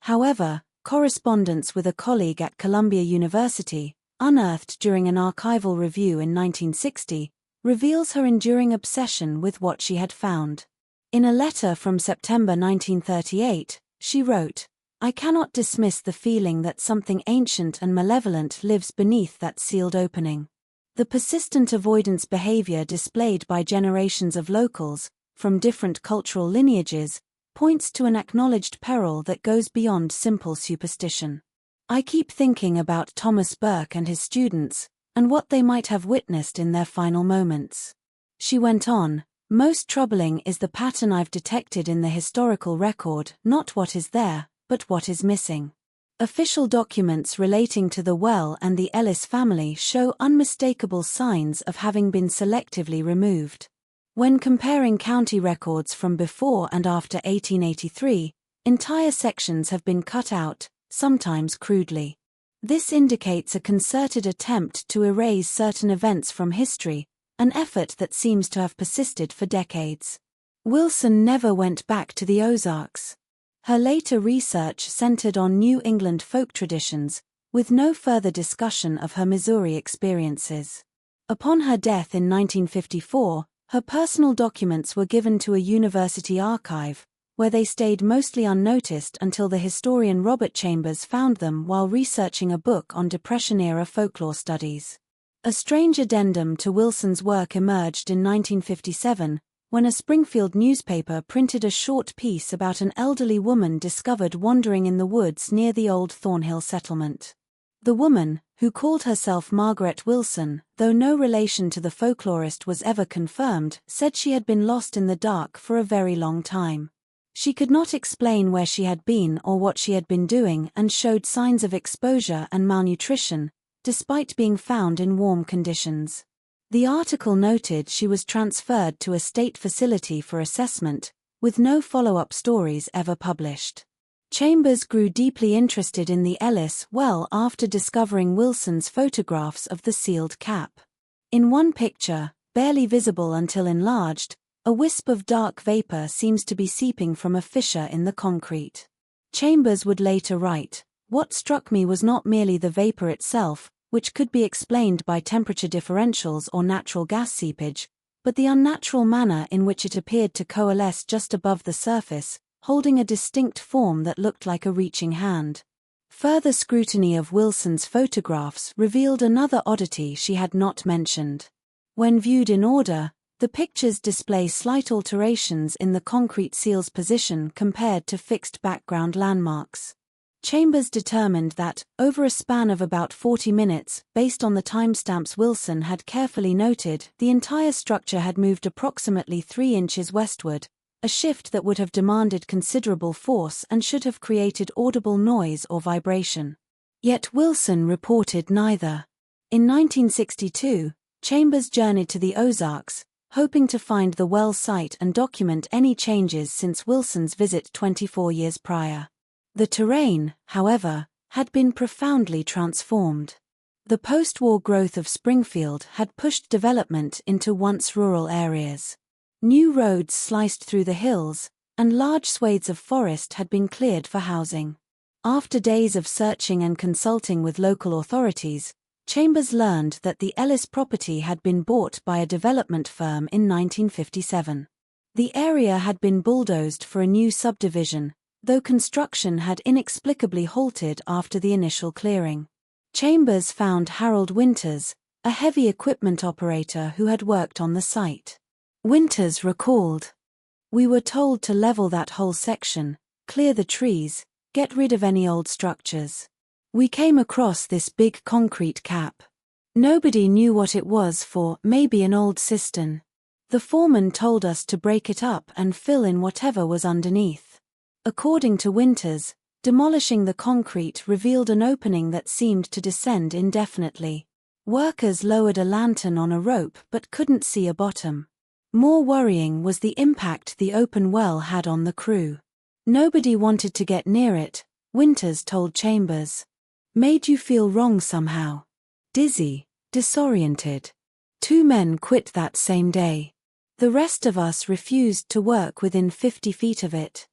However, correspondence with a colleague at Columbia University, unearthed during an archival review in 1960, reveals her enduring obsession with what she had found. In a letter from September 1938, she wrote, "I cannot dismiss the feeling that something ancient and malevolent lives beneath that sealed opening. The persistent avoidance behavior displayed by generations of locals, from different cultural lineages, points to an acknowledged peril that goes beyond simple superstition. I keep thinking about Thomas Burke and his students, and what they might have witnessed in their final moments." She went on, "Most troubling is the pattern I've detected in the historical record, not what is there, but what is missing. Official documents relating to the well and the Ellis family show unmistakable signs of having been selectively removed. When comparing county records from before and after 1883, entire sections have been cut out, sometimes crudely. This indicates a concerted attempt to erase certain events from history, an effort that seems to have persisted for decades." Wilson never went back to the Ozarks. Her later research centered on New England folk traditions, with no further discussion of her Missouri experiences. Upon her death in 1954, her personal documents were given to a university archive, where they stayed mostly unnoticed until the historian Robert Chambers found them while researching a book on Depression-era folklore studies. A strange addendum to Wilson's work emerged in 1957, when a Springfield newspaper printed a short piece about an elderly woman discovered wandering in the woods near the old Thornhill settlement. The woman, who called herself Margaret Wilson, though no relation to the folklorist was ever confirmed, said she had been lost in the dark for a very long time. She could not explain where she had been or what she had been doing and showed signs of exposure and malnutrition, despite being found in warm conditions. The article noted she was transferred to a state facility for assessment, with no follow-up stories ever published. Chambers grew deeply interested in the Ellis Well after discovering Wilson's photographs of the sealed cap. In one picture, barely visible until enlarged, a wisp of dark vapor seems to be seeping from a fissure in the concrete. Chambers would later write, "What struck me was not merely the vapor itself, which could be explained by temperature differentials or natural gas seepage, but the unnatural manner in which it appeared to coalesce just above the surface, holding a distinct form that looked like a reaching hand. Further scrutiny of Wilson's photographs revealed another oddity she had not mentioned. When viewed in order, the pictures display slight alterations in the concrete seal's position compared to fixed background landmarks. Chambers determined that, over a span of about 40 minutes, based on the timestamps Wilson had carefully noted, the entire structure had moved approximately 3 inches westward, a shift that would have demanded considerable force and should have created audible noise or vibration. Yet Wilson reported neither. In 1962, Chambers journeyed to the Ozarks, hoping to find the well site and document any changes since Wilson's visit 24 years prior. The terrain, however, had been profoundly transformed. The post-war growth of Springfield had pushed development into once rural areas. New roads sliced through the hills, and large swathes of forest had been cleared for housing. After days of searching and consulting with local authorities, Chambers learned that the Ellis property had been bought by a development firm in 1957. The area had been bulldozed for a new subdivision, though construction had inexplicably halted after the initial clearing. Chambers found Harold Winters, a heavy equipment operator who had worked on the site. Winters recalled, "We were told to level that whole section, clear the trees, get rid of any old structures. We came across this big concrete cap. Nobody knew what it was for, maybe an old cistern. The foreman told us to break it up and fill in whatever was underneath." According to Winters, demolishing the concrete revealed an opening that seemed to descend indefinitely. Workers lowered a lantern on a rope but couldn't see a bottom. More worrying was the impact the open well had on the crew. "Nobody wanted to get near it," Winters told Chambers. "Made you feel wrong somehow. Dizzy, disoriented. 2 men quit that same day. The rest of us refused to work within 50 feet of it.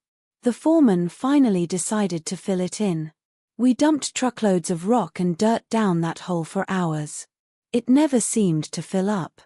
The foreman finally decided to fill it in. We dumped truckloads of rock and dirt down that hole for hours. It never seemed to fill up.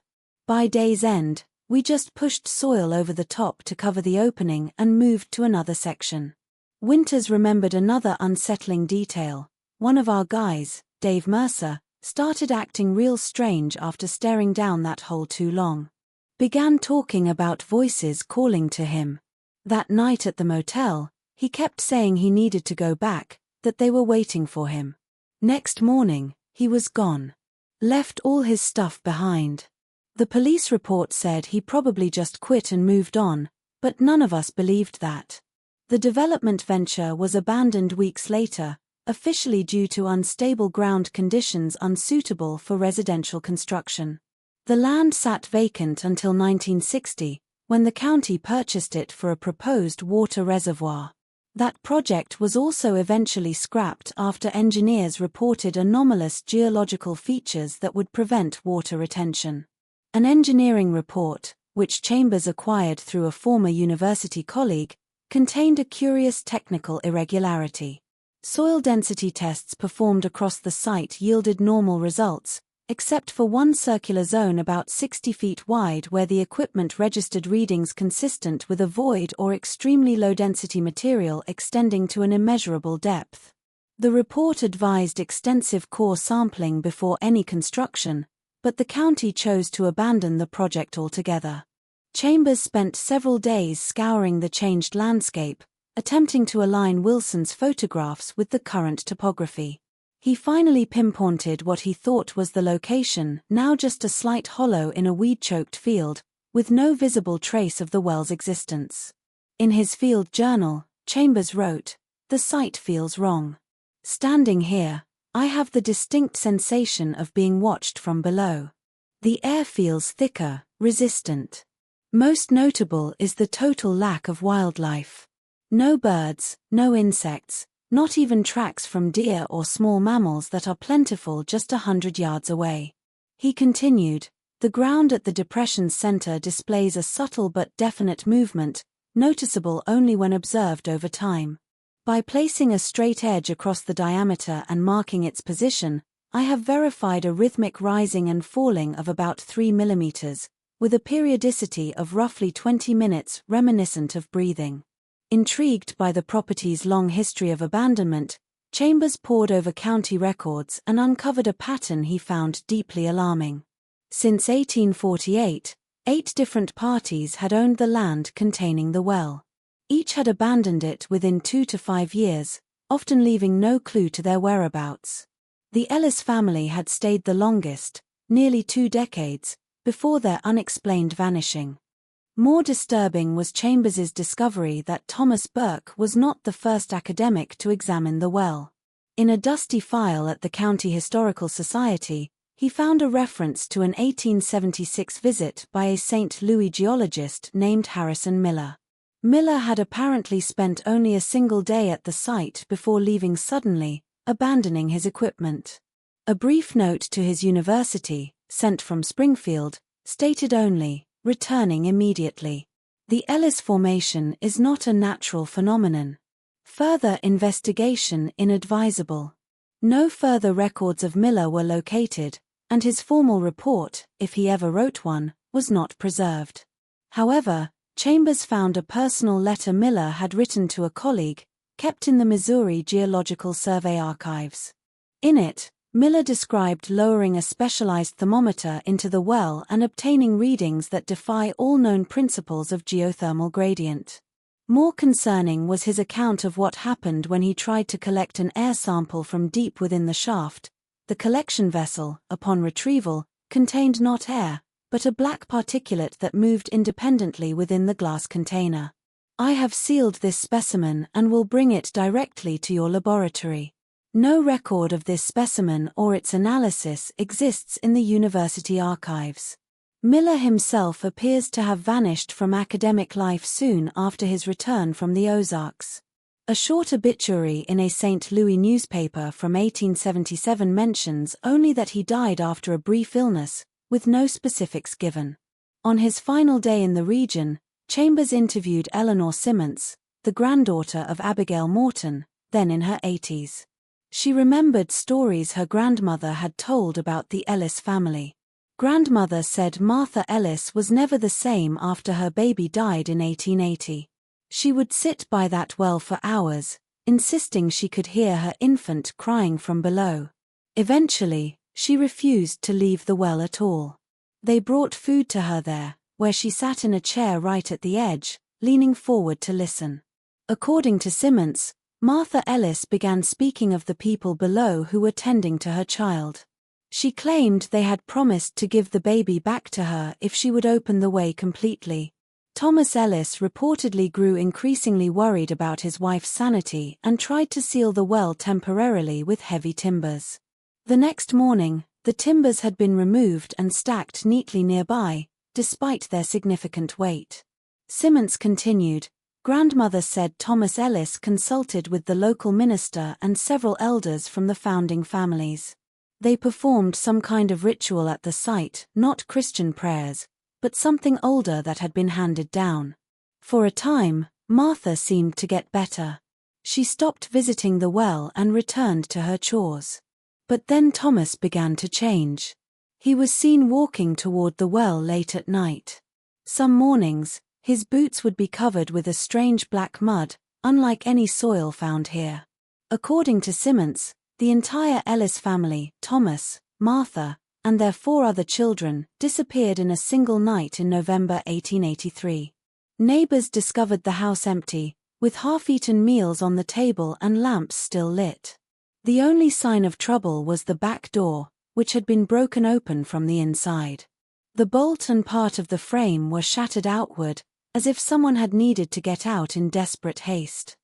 By day's end, we just pushed soil over the top to cover the opening and moved to another section." Winters remembered another unsettling detail. "One of our guys, Dave Mercer, started acting real strange after staring down that hole too long. Began talking about voices calling to him. That night at the motel, he kept saying he needed to go back, that they were waiting for him. Next morning, he was gone. Left all his stuff behind. The police report said he probably just quit and moved on, but none of us believed that." The development venture was abandoned weeks later, officially due to unstable ground conditions unsuitable for residential construction. The land sat vacant until 1960, when the county purchased it for a proposed water reservoir. That project was also eventually scrapped after engineers reported anomalous geological features that would prevent water retention. An engineering report, which Chambers acquired through a former university colleague, contained a curious technical irregularity. Soil density tests performed across the site yielded normal results, except for one circular zone about 60 feet wide where the equipment registered readings consistent with a void or extremely low-density material extending to an immeasurable depth. The report advised extensive core sampling before any construction, but the county chose to abandon the project altogether. Chambers spent several days scouring the changed landscape, attempting to align Wilson's photographs with the current topography. He finally pinpointed what he thought was the location, now just a slight hollow in a weed-choked field, with no visible trace of the well's existence. In his field journal, Chambers wrote, "The site feels wrong. Standing here, I have the distinct sensation of being watched from below. The air feels thicker, resistant. Most notable is the total lack of wildlife. No birds, no insects, not even tracks from deer or small mammals that are plentiful just 100 yards away." He continued, "The ground at the depression's center displays a subtle but definite movement, noticeable only when observed over time. By placing a straight edge across the diameter and marking its position, I have verified a rhythmic rising and falling of about 3 millimeters, with a periodicity of roughly 20 minutes reminiscent of breathing. Intrigued by the property's long history of abandonment, Chambers pored over county records and uncovered a pattern he found deeply alarming. Since 1848, 8 different parties had owned the land containing the well. Each had abandoned it within 2 to 5 years, often leaving no clue to their whereabouts. The Ellis family had stayed the longest, nearly 2 decades, before their unexplained vanishing. More disturbing was Chambers's discovery that Thomas Burke was not the first academic to examine the well. In a dusty file at the County Historical Society, he found a reference to an 1876 visit by a St. Louis geologist named Harrison Miller. Miller had apparently spent only a single day at the site before leaving suddenly, abandoning his equipment. A brief note to his university, sent from Springfield, stated only, "Returning immediately." The Ellis Formation is not a natural phenomenon. Further investigation inadvisable. No further records of Miller were located, and his formal report, if he ever wrote one, was not preserved. However, Chambers found a personal letter Miller had written to a colleague, kept in the Missouri Geological Survey archives. In it, Miller described lowering a specialized thermometer into the well and obtaining readings that defy all known principles of geothermal gradient. More concerning was his account of what happened when he tried to collect an air sample from deep within the shaft. The collection vessel, upon retrieval, contained not air, but a black particulate that moved independently within the glass container. "I have sealed this specimen and will bring it directly to your laboratory." No record of this specimen or its analysis exists in the university archives. Miller himself appears to have vanished from academic life soon after his return from the Ozarks. A short obituary in a St. Louis newspaper from 1877 mentions only that he died after a brief illness, with no specifics given. On his final day in the region, Chambers interviewed Eleanor Simmons, the granddaughter of Abigail Morton, then in her 80s. She remembered stories her grandmother had told about the Ellis family. Grandmother said Martha Ellis was never the same after her baby died in 1880. She would sit by that well for hours, insisting she could hear her infant crying from below. Eventually, she refused to leave the well at all. They brought food to her there, where she sat in a chair right at the edge, leaning forward to listen. According to Simmons, Martha Ellis began speaking of the people below who were tending to her child. She claimed they had promised to give the baby back to her if she would open the way completely. Thomas Ellis reportedly grew increasingly worried about his wife's sanity and tried to seal the well temporarily with heavy timbers. The next morning, the timbers had been removed and stacked neatly nearby, despite their significant weight. Simmons continued, "Grandmother said Thomas Ellis consulted with the local minister and several elders from the founding families. They performed some kind of ritual at the site, not Christian prayers, but something older that had been handed down. For a time, Martha seemed to get better. She stopped visiting the well and returned to her chores. But then Thomas began to change. He was seen walking toward the well late at night. Some mornings, his boots would be covered with a strange black mud, unlike any soil found here." According to Simmons, the entire Ellis family, Thomas, Martha, and their 4 other children, disappeared in a single night in November 1883. Neighbors discovered the house empty, with half-eaten meals on the table and lamps still lit. The only sign of trouble was the back door, which had been broken open from the inside. The bolt and part of the frame were shattered outward, as if someone had needed to get out in desperate haste.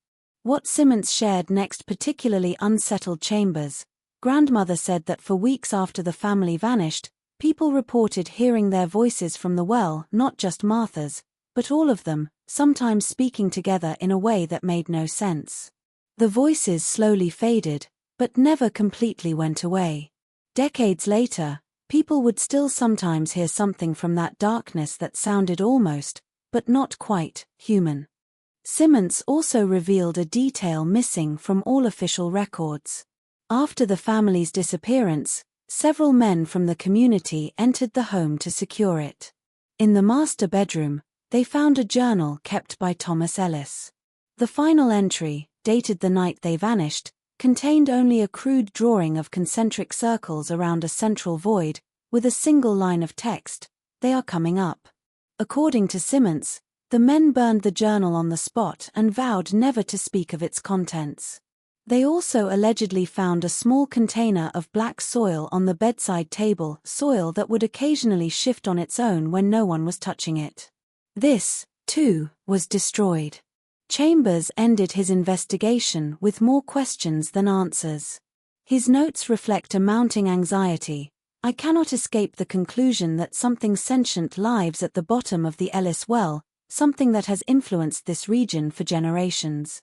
What Simmons shared next particularly unsettled Chambers. Grandmother said that for weeks after the family vanished, people reported hearing their voices from the well, not just Martha's, but all of them, sometimes speaking together in a way that made no sense. The voices slowly faded, but never completely went away. Decades later, people would still sometimes hear something from that darkness that sounded almost, but not quite, human. Simmons also revealed a detail missing from all official records. After the family's disappearance, several men from the community entered the home to secure it. In the master bedroom, they found a journal kept by Thomas Ellis. The final entry, dated the night they vanished, contained only a crude drawing of concentric circles around a central void, with a single line of text, "They are coming up." According to Simmons, the men burned the journal on the spot and vowed never to speak of its contents. They also allegedly found a small container of black soil on the bedside table, soil that would occasionally shift on its own when no one was touching it. This, too, was destroyed. Chambers ended his investigation with more questions than answers. His notes reflect a mounting anxiety. "I cannot escape the conclusion that something sentient lives at the bottom of the Ellis Well, something that has influenced this region for generations.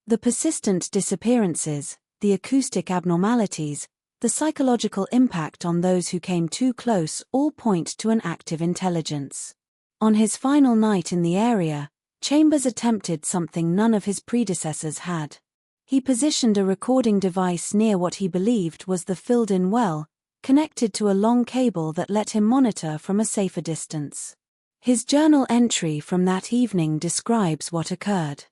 The persistent disappearances, the acoustic abnormalities, the psychological impact on those who came too close all point to an active intelligence." On his final night in the area, Chambers attempted something none of his predecessors had. He positioned a recording device near what he believed was the filled-in well, connected to a long cable that let him monitor from a safer distance. His journal entry from that evening describes what occurred.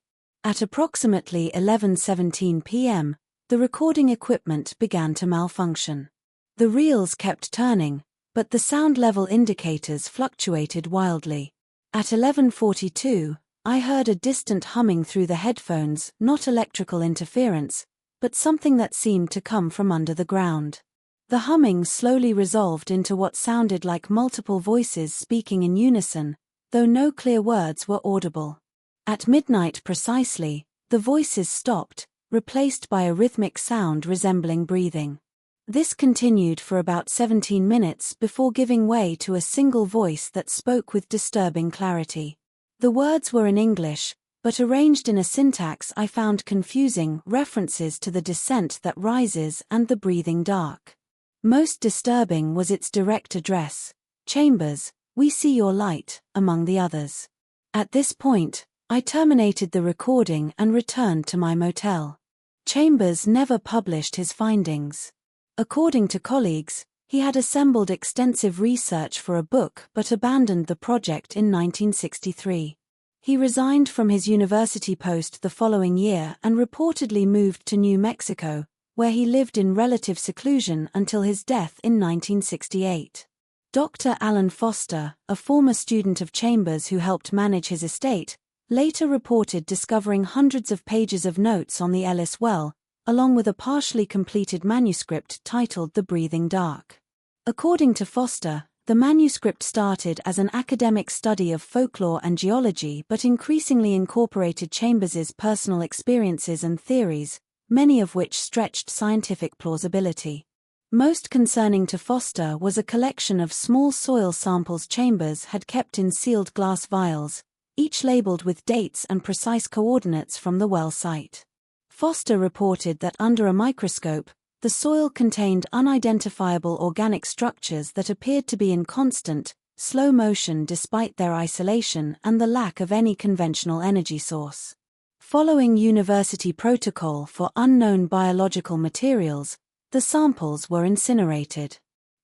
At approximately 11:17 p.m., the recording equipment began to malfunction. The reels kept turning, but the sound level indicators fluctuated wildly. At 11:42, I heard a distant humming through the headphones, not electrical interference, but something that seemed to come from under the ground. The humming slowly resolved into what sounded like multiple voices speaking in unison, though no clear words were audible. At midnight precisely, the voices stopped, replaced by a rhythmic sound resembling breathing. This continued for about 17 minutes before giving way to a single voice that spoke with disturbing clarity. The words were in English, but arranged in a syntax I found confusing, references to the descent that rises and the breathing dark. Most disturbing was its direct address, "Chambers, we see your light," among the others. At this point, I terminated the recording and returned to my motel. Chambers never published his findings. According to colleagues, he had assembled extensive research for a book but abandoned the project in 1963. He resigned from his university post the following year and reportedly moved to New Mexico, where he lived in relative seclusion until his death in 1968. Dr. Alan Foster, a former student of Chambers who helped manage his estate, later reported discovering hundreds of pages of notes on the Ellis Well, along with a partially completed manuscript titled The Breathing Dark. According to Foster, the manuscript started as an academic study of folklore and geology but increasingly incorporated Chambers's personal experiences and theories, many of which stretched scientific plausibility. Most concerning to Foster was a collection of small soil samples Chambers had kept in sealed glass vials, each labeled with dates and precise coordinates from the well site. Foster reported that under a microscope, the soil contained unidentifiable organic structures that appeared to be in constant, slow motion despite their isolation and the lack of any conventional energy source. Following university protocol for unknown biological materials, the samples were incinerated.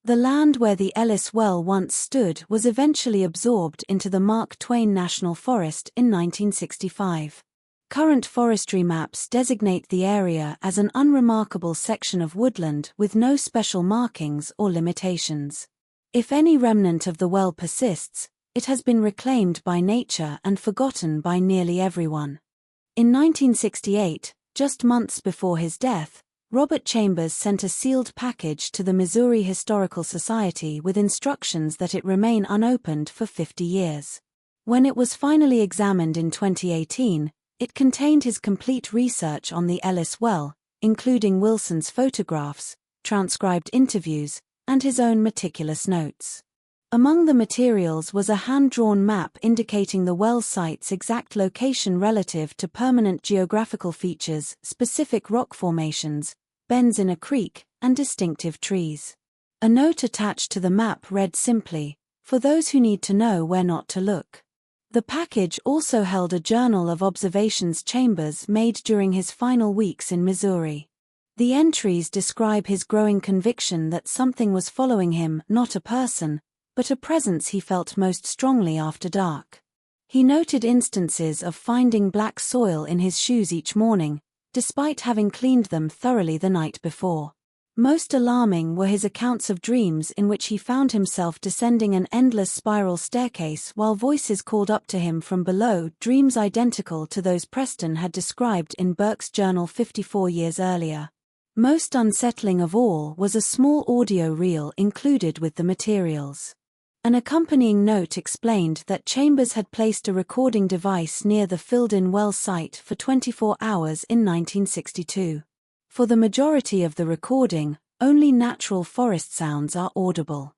The land where the Ellis Well once stood was eventually absorbed into the Mark Twain National Forest in 1965. Current forestry maps designate the area as an unremarkable section of woodland with no special markings or limitations. If any remnant of the well persists, it has been reclaimed by nature and forgotten by nearly everyone. In 1968, just months before his death, Robert Chambers sent a sealed package to the Missouri Historical Society with instructions that it remain unopened for 50 years. When it was finally examined in 2018, it contained his complete research on the Ellis Well, including Wilson's photographs, transcribed interviews, and his own meticulous notes. Among the materials was a hand-drawn map indicating the well site's exact location relative to permanent geographical features, specific rock formations, bends in a creek, and distinctive trees. A note attached to the map read simply, "For those who need to know where not to look." The package also held a journal of observations Chambers made during his final weeks in Missouri. The entries describe his growing conviction that something was following him, not a person, but but a presence he felt most strongly after dark. He noted instances of finding black soil in his shoes each morning, despite having cleaned them thoroughly the night before. Most alarming were his accounts of dreams in which he found himself descending an endless spiral staircase while voices called up to him from below, dreams identical to those Preston had described in Burke's journal 54 years earlier. Most unsettling of all was a small audio reel included with the materials. An accompanying note explained that Chambers had placed a recording device near the filled-in well site for 24 hours in 1962. For the majority of the recording, only natural forest sounds are audible.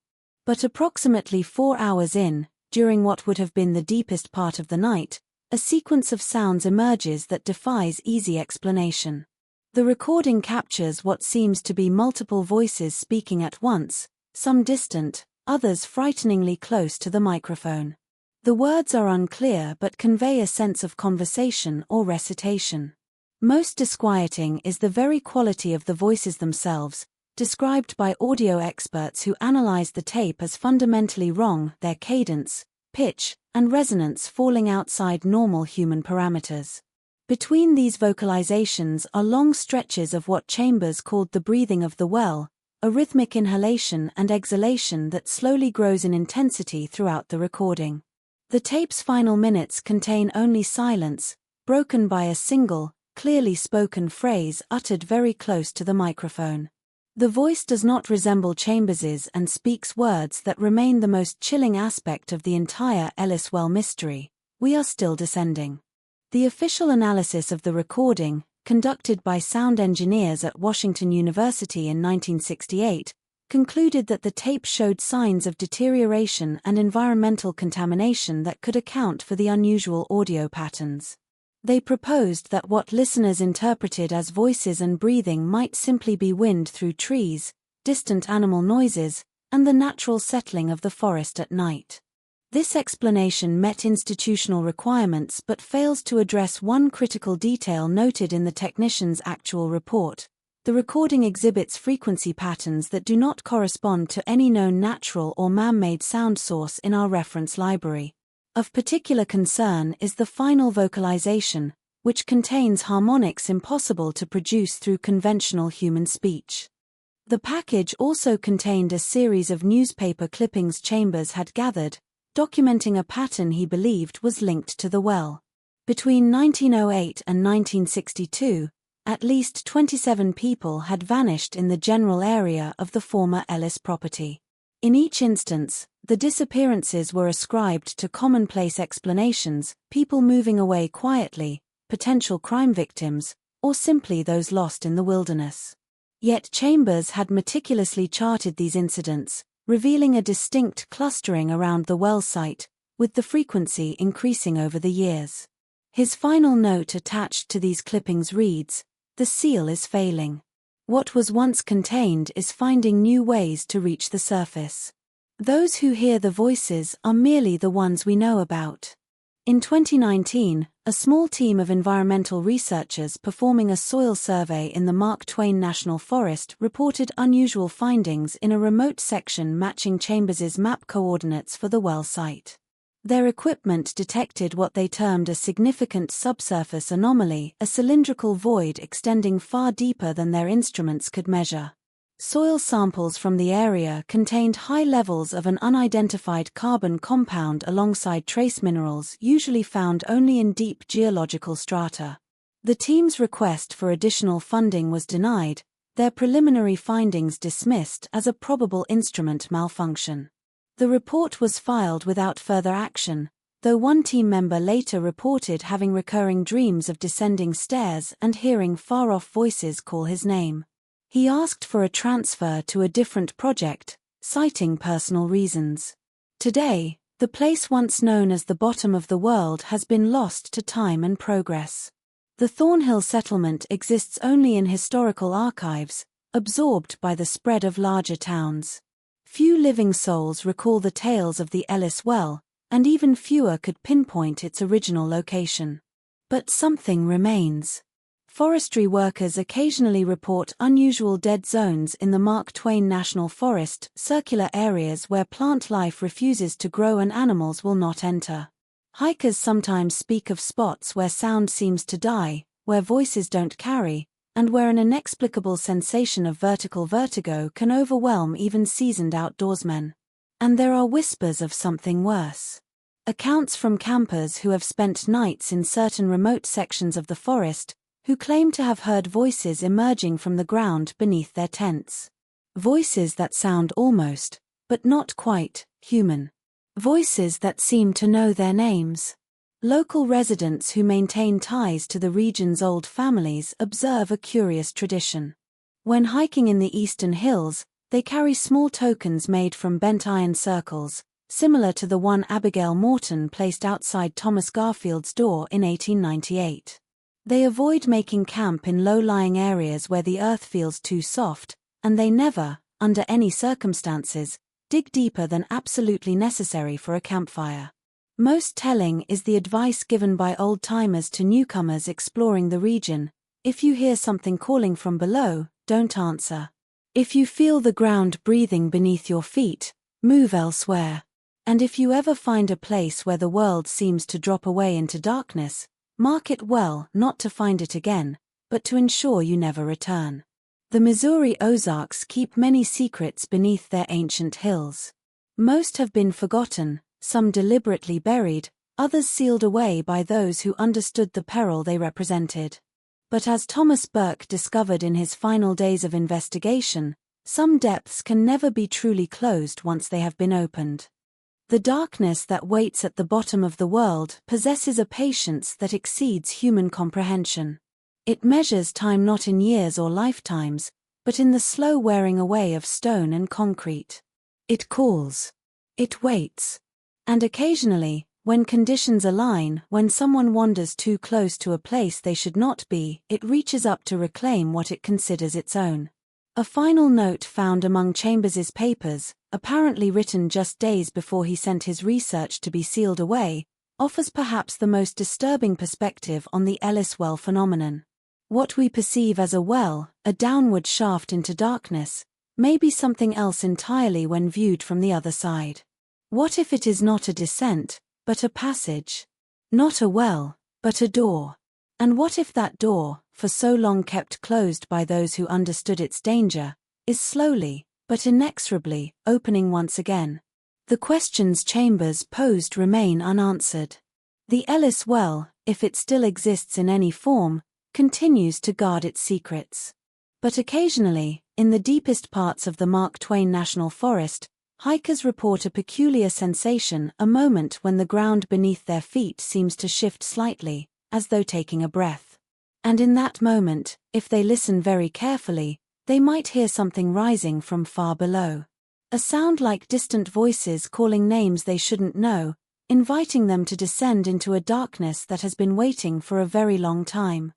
But approximately 4 hours in, during what would have been the deepest part of the night, a sequence of sounds emerges that defies easy explanation. The recording captures what seems to be multiple voices speaking at once, some distant, others frighteningly close to the microphone. The words are unclear but convey a sense of conversation or recitation. Most disquieting is the very quality of the voices themselves, described by audio experts who analyzed the tape as fundamentally wrong, their cadence, pitch, and resonance falling outside normal human parameters. Between these vocalizations are long stretches of what Chambers called the breathing of the well, a rhythmic inhalation and exhalation that slowly grows in intensity throughout the recording. The tape's final minutes contain only silence, broken by a single, clearly spoken phrase uttered very close to the microphone. The voice does not resemble Chambers's and speaks words that remain the most chilling aspect of the entire Ellis Well mystery: "We are still descending." The official analysis of the recording, conducted by sound engineers at Washington University in 1968, concluded that the tape showed signs of deterioration and environmental contamination that could account for the unusual audio patterns. They proposed that what listeners interpreted as voices and breathing might simply be wind through trees, distant animal noises, and the natural settling of the forest at night. This explanation met institutional requirements but fails to address one critical detail noted in the technician's actual report. The recording exhibits frequency patterns that do not correspond to any known natural or man-made sound source in our reference library. Of particular concern is the final vocalization, which contains harmonics impossible to produce through conventional human speech. The package also contained a series of newspaper clippings Chambers had gathered, documenting a pattern he believed was linked to the well. Between 1908 and 1962, at least 27 people had vanished in the general area of the former Ellis property. In each instance, the disappearances were ascribed to commonplace explanations: people moving away quietly, potential crime victims, or simply those lost in the wilderness. Yet Chambers had meticulously charted these incidents, revealing a distinct clustering around the well site, with the frequency increasing over the years. His final note attached to these clippings reads, "The seal is failing. What was once contained is finding new ways to reach the surface. Those who hear the voices are merely the ones we know about." In 2019, a small team of environmental researchers performing a soil survey in the Mark Twain National Forest reported unusual findings in a remote section matching Chambers's map coordinates for the well site. Their equipment detected what they termed a significant subsurface anomaly, a cylindrical void extending far deeper than their instruments could measure. Soil samples from the area contained high levels of an unidentified carbon compound alongside trace minerals usually found only in deep geological strata. The team's request for additional funding was denied, their preliminary findings dismissed as a probable instrument malfunction. The report was filed without further action, though one team member later reported having recurring dreams of descending stairs and hearing far-off voices call his name. He asked for a transfer to a different project, citing personal reasons. Today, the place once known as the bottom of the world has been lost to time and progress. The Thornhill settlement exists only in historical archives, absorbed by the spread of larger towns. Few living souls recall the tales of the Ellis Well, and even fewer could pinpoint its original location. But something remains. Forestry workers occasionally report unusual dead zones in the Mark Twain National Forest, circular areas where plant life refuses to grow and animals will not enter. Hikers sometimes speak of spots where sound seems to die, where voices don't carry, and where an inexplicable sensation of vertical vertigo can overwhelm even seasoned outdoorsmen. And there are whispers of something worse. Accounts from campers who have spent nights in certain remote sections of the forest, who claim to have heard voices emerging from the ground beneath their tents. Voices that sound almost, but not quite, human. Voices that seem to know their names. Local residents who maintain ties to the region's old families observe a curious tradition. When hiking in the eastern hills, they carry small tokens made from bent iron circles, similar to the one Abigail Morton placed outside Thomas Garfield's door in 1898. They avoid making camp in low-lying areas where the earth feels too soft, and they never, under any circumstances, dig deeper than absolutely necessary for a campfire. Most telling is the advice given by old-timers to newcomers exploring the region: if you hear something calling from below, don't answer. If you feel the ground breathing beneath your feet, move elsewhere. And if you ever find a place where the world seems to drop away into darkness, mark it well, not to find it again, but to ensure you never return. The Missouri Ozarks keep many secrets beneath their ancient hills. Most have been forgotten, some deliberately buried, others sealed away by those who understood the peril they represented. But as Thomas Burke discovered in his final days of investigation, some depths can never be truly closed once they have been opened. The darkness that waits at the bottom of the world possesses a patience that exceeds human comprehension. It measures time not in years or lifetimes, but in the slow wearing away of stone and concrete. It calls. It waits. And occasionally, when conditions align, when someone wanders too close to a place they should not be, it reaches up to reclaim what it considers its own. A final note found among Chambers's papers, apparently written just days before he sent his research to be sealed away, offers perhaps the most disturbing perspective on the Ellis Well phenomenon. What we perceive as a well, a downward shaft into darkness, may be something else entirely when viewed from the other side. What if it is not a descent, but a passage? Not a well, but a door. And what if that door, for so long kept closed by those who understood its danger, is slowly, but inexorably, opening once again? The questions Chambers posed remain unanswered. The Ellis Well, if it still exists in any form, continues to guard its secrets. But occasionally, in the deepest parts of the Mark Twain National Forest, hikers report a peculiar sensation, a moment when the ground beneath their feet seems to shift slightly, as though taking a breath. And in that moment, if they listen very carefully, they might hear something rising from far below. A sound like distant voices calling names they shouldn't know, inviting them to descend into a darkness that has been waiting for a very long time.